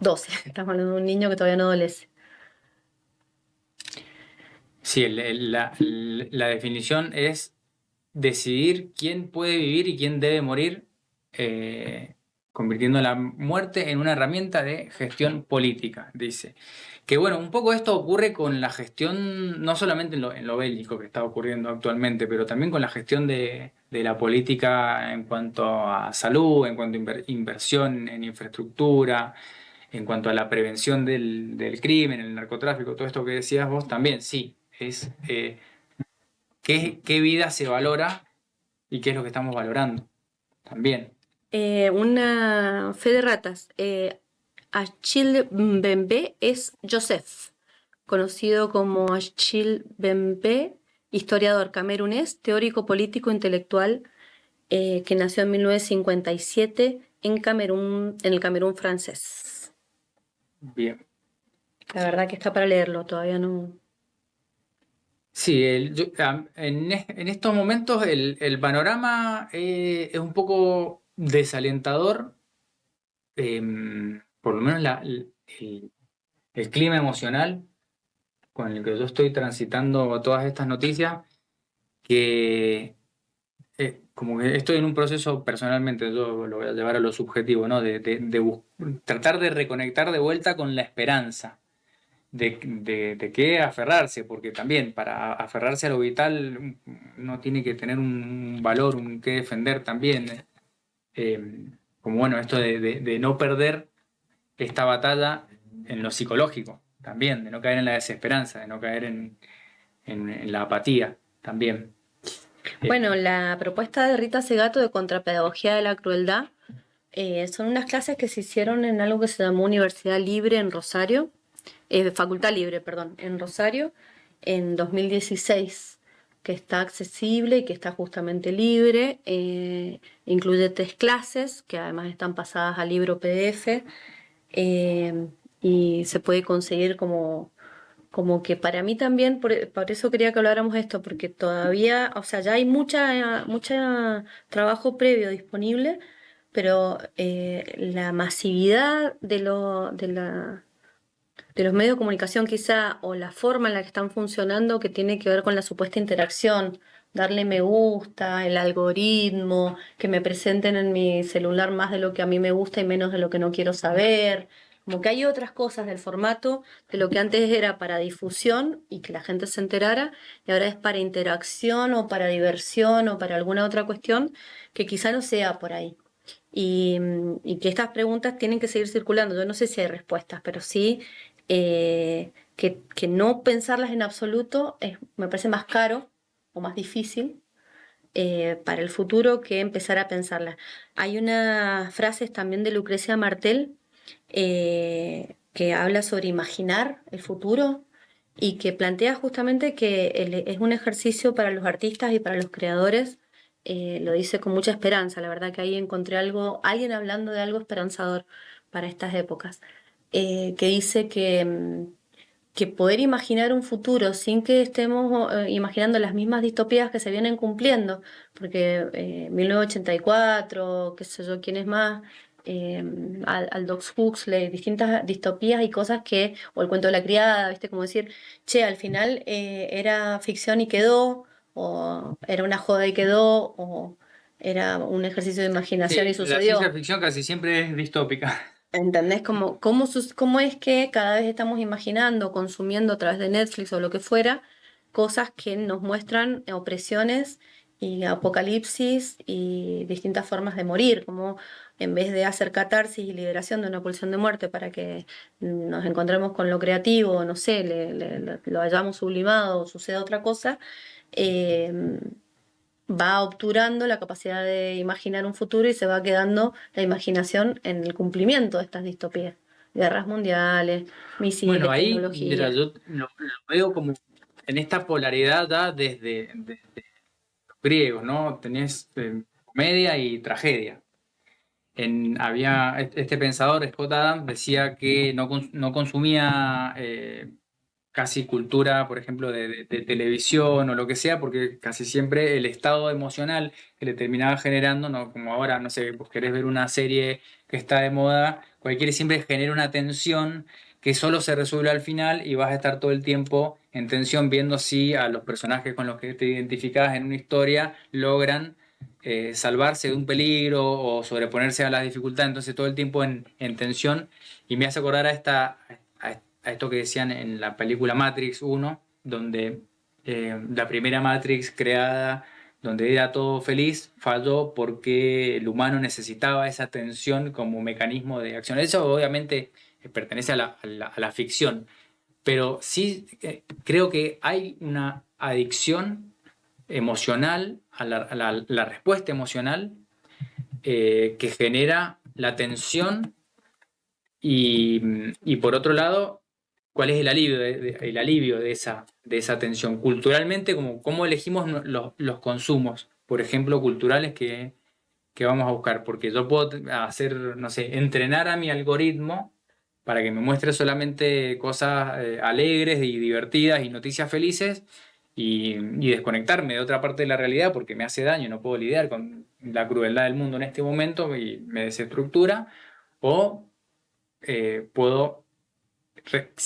12, estamos hablando de un niño que todavía no adolece. sí, la definición es decidir quién puede vivir y quién debe morir, eh, convirtiendo la muerte en una herramienta de gestión política, dice. Que bueno, un poco esto ocurre con la gestión, no solamente en lo bélico que está ocurriendo actualmente, pero también con la gestión de la política en cuanto a salud, en cuanto a inversión en infraestructura, en cuanto a la prevención del crimen, el narcotráfico, todo esto que decías vos también, sí, es qué vida se valora y qué es lo que estamos valorando también. Una fe de ratas. Achille Mbembe es Joseph, conocido como Achille Mbembe, historiador camerunés, teórico político intelectual, que nació en 1957 en Camerún, en el Camerún francés. Bien. La verdad que está para leerlo, todavía no. Sí, en estos momentos el panorama es un poco desalentador, por lo menos el clima emocional con el que yo estoy transitando todas estas noticias, que como que estoy en un proceso personalmente, yo lo voy a llevar a lo subjetivo, ¿no? De tratar de reconectar de vuelta con la esperanza de qué aferrarse, porque también para aferrarse a lo vital uno tiene que tener un valor, un qué defender también. Como bueno, esto de no perder esta batalla en lo psicológico también, de no caer en la desesperanza, de no caer en la apatía también. Bueno, la propuesta de Rita Segato de Contrapedagogía de la Crueldad son unas clases que se hicieron en algo que se llamó Universidad Libre en Rosario, Facultad Libre, perdón, en Rosario, en 2016, que está accesible y que está justamente libre. Incluye 3 clases que además están pasadas al libro PDF, eh, y se puede conseguir como que para mí también, por eso quería que habláramos de esto, porque todavía, o sea, ya hay mucha trabajo previo disponible, pero la masividad de los medios de comunicación quizá, o la forma en la que están funcionando, que tiene que ver con la supuesta interacción, darle me gusta, el algoritmo, que me presenten en mi celular más de lo que a mí me gusta y menos de lo que no quiero saber. Como que hay otras cosas del formato de lo que antes era para difusión y que la gente se enterara, y ahora es para interacción o para diversión o para alguna otra cuestión que quizá no sea por ahí. Y que estas preguntas tienen que seguir circulando. Yo no sé si hay respuestas, pero sí que no pensarlas en absoluto me parece más caro o más difícil para el futuro que empezar a pensarlas. Hay unas frases también de Lucrecia Martel que habla sobre imaginar el futuro y que plantea justamente que es un ejercicio para los artistas y para los creadores. Lo dice con mucha esperanza, la verdad que ahí encontré alguien hablando de algo esperanzador para estas épocas, que dice que poder imaginar un futuro sin que estemos imaginando las mismas distopías que se vienen cumpliendo, porque 1984, qué sé yo, quién es más, eh, Aldous Huxley, distintas distopías y cosas que, o el cuento de la criada, ¿viste? Como decir, che, al final era ficción y quedó, o era una joda y quedó, o era un ejercicio de imaginación y Sí, la ciencia sucedió. ficción casi siempre es distópica. ¿Entendés? Cómo es que cada vez estamos imaginando, consumiendo a través de Netflix o lo que fuera, cosas que nos muestran opresiones y apocalipsis y distintas formas de morir, como en vez de hacer catarsis y liberación de una pulsión de muerte para que nos encontremos con lo creativo, no sé, lo hayamos sublimado o suceda otra cosa, eh, va obturando la capacidad de imaginar un futuro y se va quedando la imaginación en el cumplimiento de estas distopías. Guerras mundiales, Bueno, misiles, ahí, mira, tecnología. yo lo veo como en esta polaridad ya desde los griegos, ¿no? Tenés comedia y tragedia. Había este pensador, Scott Adams, decía que no consumía casi cultura, por ejemplo, de televisión o lo que sea, porque casi siempre el estado emocional que le terminaba generando, no, como ahora, no sé, vos querés ver una serie que está de moda, cualquiera siempre genera una tensión que solo se resuelve al final y vas a estar todo el tiempo en tensión viendo si a los personajes con los que te identificás en una historia logran salvarse de un peligro o sobreponerse a las dificultades, entonces todo el tiempo en tensión y me hace acordar a esto que decían en la película Matrix 1, donde la primera Matrix creada, donde era todo feliz, falló porque el humano necesitaba esa tensión como mecanismo de acción. Eso obviamente pertenece a la ficción, pero sí creo que hay una adicción emocional, a la respuesta emocional que genera la tensión y por otro lado, ¿cuál es el alivio el alivio de esa tensión? Culturalmente, como, ¿cómo elegimos los consumos, por ejemplo, culturales que vamos a buscar? Porque yo puedo hacer, no sé, entrenar a mi algoritmo para que me muestre solamente cosas alegres y divertidas y noticias felices y desconectarme de otra parte de la realidad porque me hace daño, no puedo lidiar con la crueldad del mundo en este momento y me desestructura. O puedo,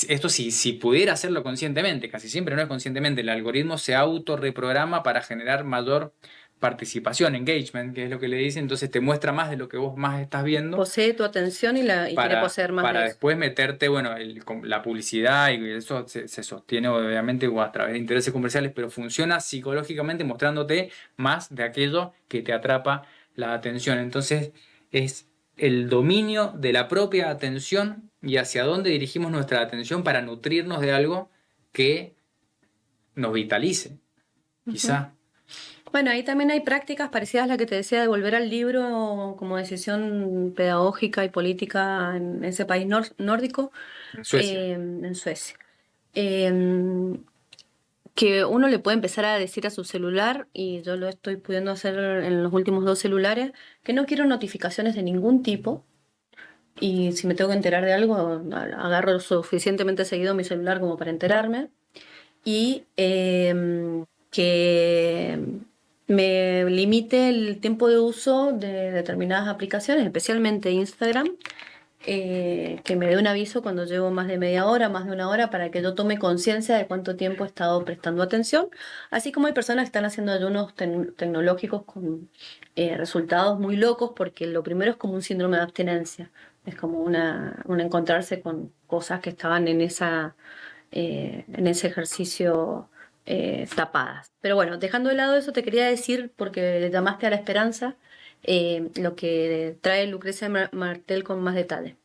esto si pudiera hacerlo conscientemente, casi siempre no es conscientemente, el algoritmo se autorreprograma para generar mayor participación, engagement, que es lo que le dicen, entonces te muestra más de lo que vos más estás viendo Posee tu atención y quiere poseer más para de eso. después meterte, bueno, con la publicidad y eso se sostiene obviamente a través de intereses comerciales, pero funciona psicológicamente mostrándote más de aquello que te atrapa la atención. Entonces es el dominio de la propia atención y hacia dónde dirigimos nuestra atención para nutrirnos de algo que nos vitalice, Ujú. quizá. Bueno, ahí también hay prácticas parecidas a la que te decía de volver al libro como decisión pedagógica y política en ese país nórdico, En Suecia. en Suecia. Em, que uno le puede empezar a decir a su celular, y yo lo estoy pudiendo hacer en los últimos 2 celulares, que no quiero notificaciones de ningún tipo. Y si me tengo que enterar de algo, agarro suficientemente seguido mi celular como para enterarme. Y que me limite el tiempo de uso de determinadas aplicaciones, especialmente Instagram, que me dé un aviso cuando llevo más de media hora, más de una hora, para que yo tome conciencia de cuánto tiempo he estado prestando atención. Así como hay personas que están haciendo ayunos tecnológicos con resultados muy locos, porque lo primero es como un síndrome de abstinencia. Es como un encontrarse con cosas que estaban en ese ejercicio tapadas. Pero bueno, dejando de lado eso, te quería decir, porque le llamaste a la esperanza, lo que trae Lucrecia Martel con más detalle.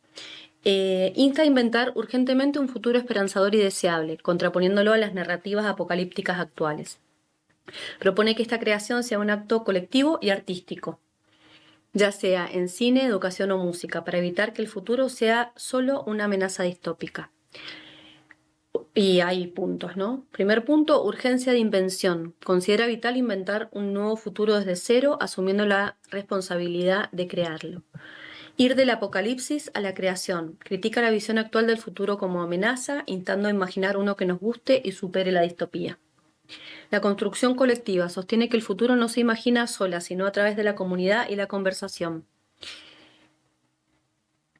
Insta a inventar urgentemente un futuro esperanzador y deseable, contraponiéndolo a las narrativas apocalípticas actuales. Propone que esta creación sea un acto colectivo y artístico, ya sea en cine, educación o música, para evitar que el futuro sea solo una amenaza distópica. Y hay puntos, ¿no? Primer punto, urgencia de invención. Considera vital inventar un nuevo futuro desde cero, asumiendo la responsabilidad de crearlo. Ir del apocalipsis a la creación. Critica la visión actual del futuro como amenaza, instando a imaginar uno que nos guste y supere la distopía. La construcción colectiva sostiene que el futuro no se imagina sola, sino a través de la comunidad y la conversación.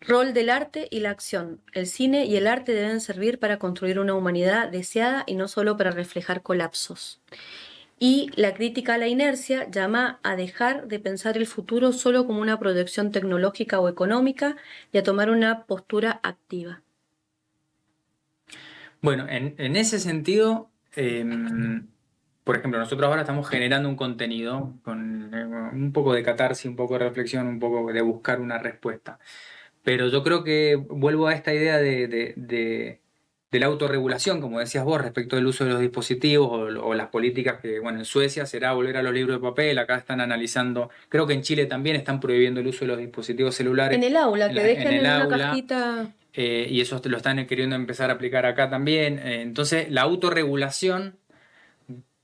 Rol del arte y la acción. El cine y el arte deben servir para construir una humanidad deseada y no solo para reflejar colapsos. Y la crítica a la inercia llama a dejar de pensar el futuro solo como una proyección tecnológica o económica y a tomar una postura activa. Bueno, en ese sentido, por ejemplo, nosotros ahora estamos generando un contenido con un poco de catarsis, un poco de reflexión, un poco de buscar una respuesta. Pero yo creo que vuelvo a esta idea de la autorregulación, como decías vos, respecto del uso de los dispositivos o las políticas que, bueno, en Suecia será volver a los libros de papel, acá están analizando, creo que en Chile también están prohibiendo el uso de los dispositivos En celulares el aula, que en dejen el en una aula. cajita. Y eso lo están queriendo empezar a aplicar acá también. Entonces, la autorregulación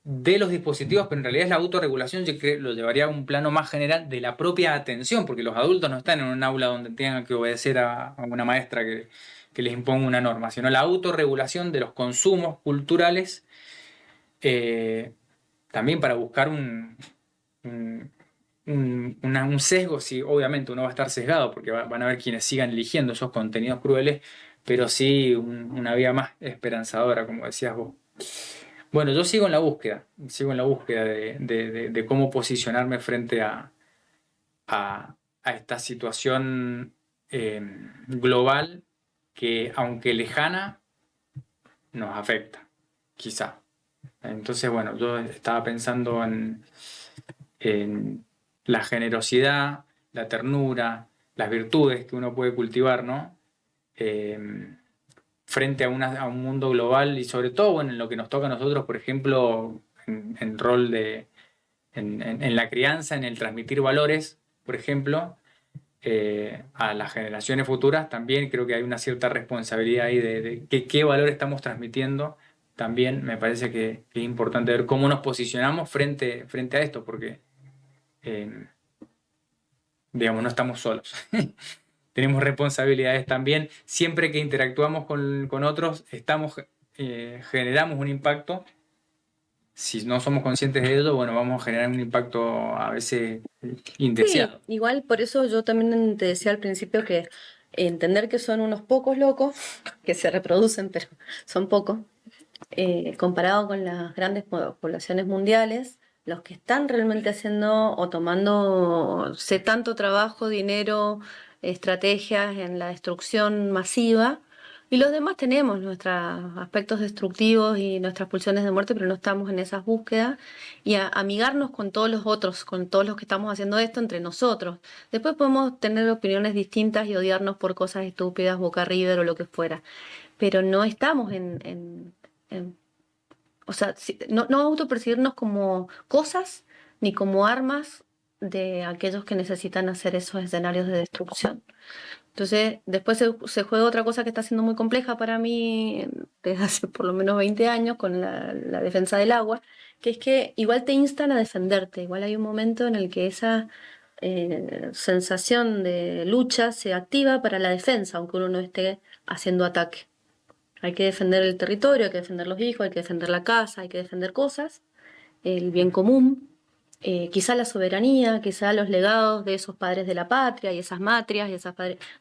de los dispositivos, pero en realidad es la autorregulación, yo creo, lo llevaría a un plano más general de la propia atención, porque los adultos no están en un aula donde tengan que obedecer a una maestra que les imponga una norma, sino la autorregulación de los consumos culturales, eh, también para buscar un, un sesgo, si obviamente uno va a estar sesgado, porque van a haber quienes sigan eligiendo esos contenidos crueles, pero sí una vía más esperanzadora, como decías vos. Bueno, yo sigo en la búsqueda de cómo posicionarme frente a esta situación global que, aunque lejana, nos afecta, quizá. Entonces, bueno, yo estaba pensando en la generosidad, la ternura, las virtudes que uno puede cultivar, ¿no? Eh, frente a un mundo global y sobre todo, bueno, en lo que nos toca a nosotros, por ejemplo, en rol en la crianza, en el transmitir valores, por ejemplo, a las generaciones futuras, también creo que hay una cierta responsabilidad ahí de qué valor estamos transmitiendo. También me parece que es importante ver cómo nos posicionamos frente a esto, porque, eh, digamos, no estamos solos. Tenemos responsabilidades también. Siempre que interactuamos con otros, generamos un impacto. Si no somos conscientes de ello, bueno, vamos a generar un impacto a veces Sí, indeseado. igual por eso yo también te decía al principio que entender que son unos pocos locos que se reproducen, pero son pocos, comparado con las grandes poblaciones mundiales, los que están realmente haciendo o tomándose tanto trabajo, dinero, estrategias en la destrucción masiva. Y los demás tenemos nuestros aspectos destructivos y nuestras pulsiones de muerte, pero no estamos en esas búsquedas. Y amigarnos con todos los otros, con todos los que estamos haciendo esto entre nosotros. Después podemos tener opiniones distintas y odiarnos por cosas estúpidas, Boca River o lo que fuera. Pero no estamos en o sea, no autopercibirnos como cosas ni como armas de aquellos que necesitan hacer esos escenarios de destrucción. Entonces, después se juega otra cosa que está siendo muy compleja para mí desde hace por lo menos 20 años con la defensa del agua, que es que igual te instan a defenderte, igual hay un momento en el que esa sensación de lucha se activa para la defensa, aunque uno no esté haciendo ataque. Hay que defender el territorio, hay que defender los hijos, hay que defender la casa, hay que defender cosas, el bien común, quizá la soberanía, quizá los legados de esos padres de la patria y esas matrias y esas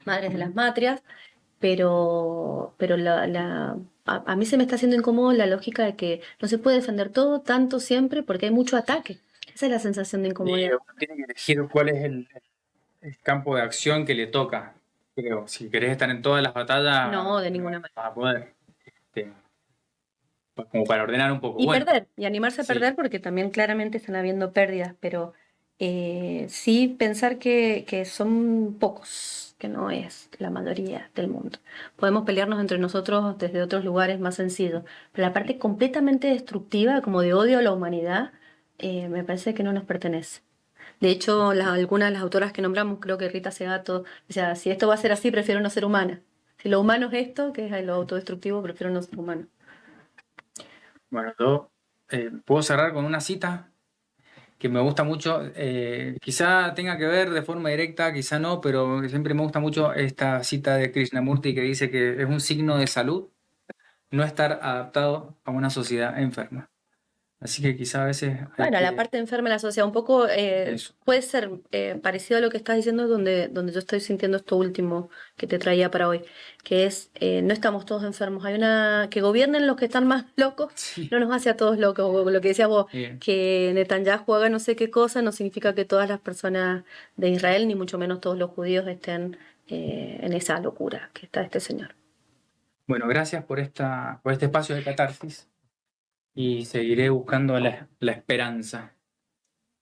madres de las matrias, pero a mí se me está haciendo incómodo la lógica de que no se puede defender todo tanto siempre porque hay mucho ataque. Esa es la sensación de Y incomodidad. uno tiene que elegir cuál es el campo de acción que le toca, creo. Si querés estar en todas las batallas, No, de no ninguna manera. vas a poder. Este, como para ordenar un poco. Y Bueno, perder, y animarse a sí. perder porque también claramente están habiendo pérdidas, pero sí pensar que son pocos, que no es la mayoría del mundo. Podemos pelearnos entre nosotros desde otros lugares más sencillos, pero la parte completamente destructiva, como de odio a la humanidad, me parece que no nos pertenece. De hecho, algunas de las autoras que nombramos, creo que Rita Segato, decía, si esto va a ser así, prefiero no ser humana. Si lo humano es esto, que es lo autodestructivo, prefiero no ser humano. Bueno, yo puedo cerrar con una cita que me gusta mucho. Quizá tenga que ver de forma directa, quizá no, pero siempre me gusta mucho esta cita de Krishnamurti que dice que es un signo de salud no estar adaptado a una sociedad enferma. Así que quizá a veces hay Bueno, la que... parte enferma de la sociedad, un poco Eso. puede ser parecido a lo que estás diciendo, donde yo estoy sintiendo esto último que te traía para hoy, que es no estamos todos enfermos, hay una que gobiernen los que están más locos, Sí. no nos hace a todos locos, o lo que decías vos, Bien. que Netanyahu haga no sé qué cosa, no significa que todas las personas de Israel, ni mucho menos todos los judíos estén en esa locura que está este señor. Bueno, gracias por este espacio de catarsis y seguiré buscando la esperanza.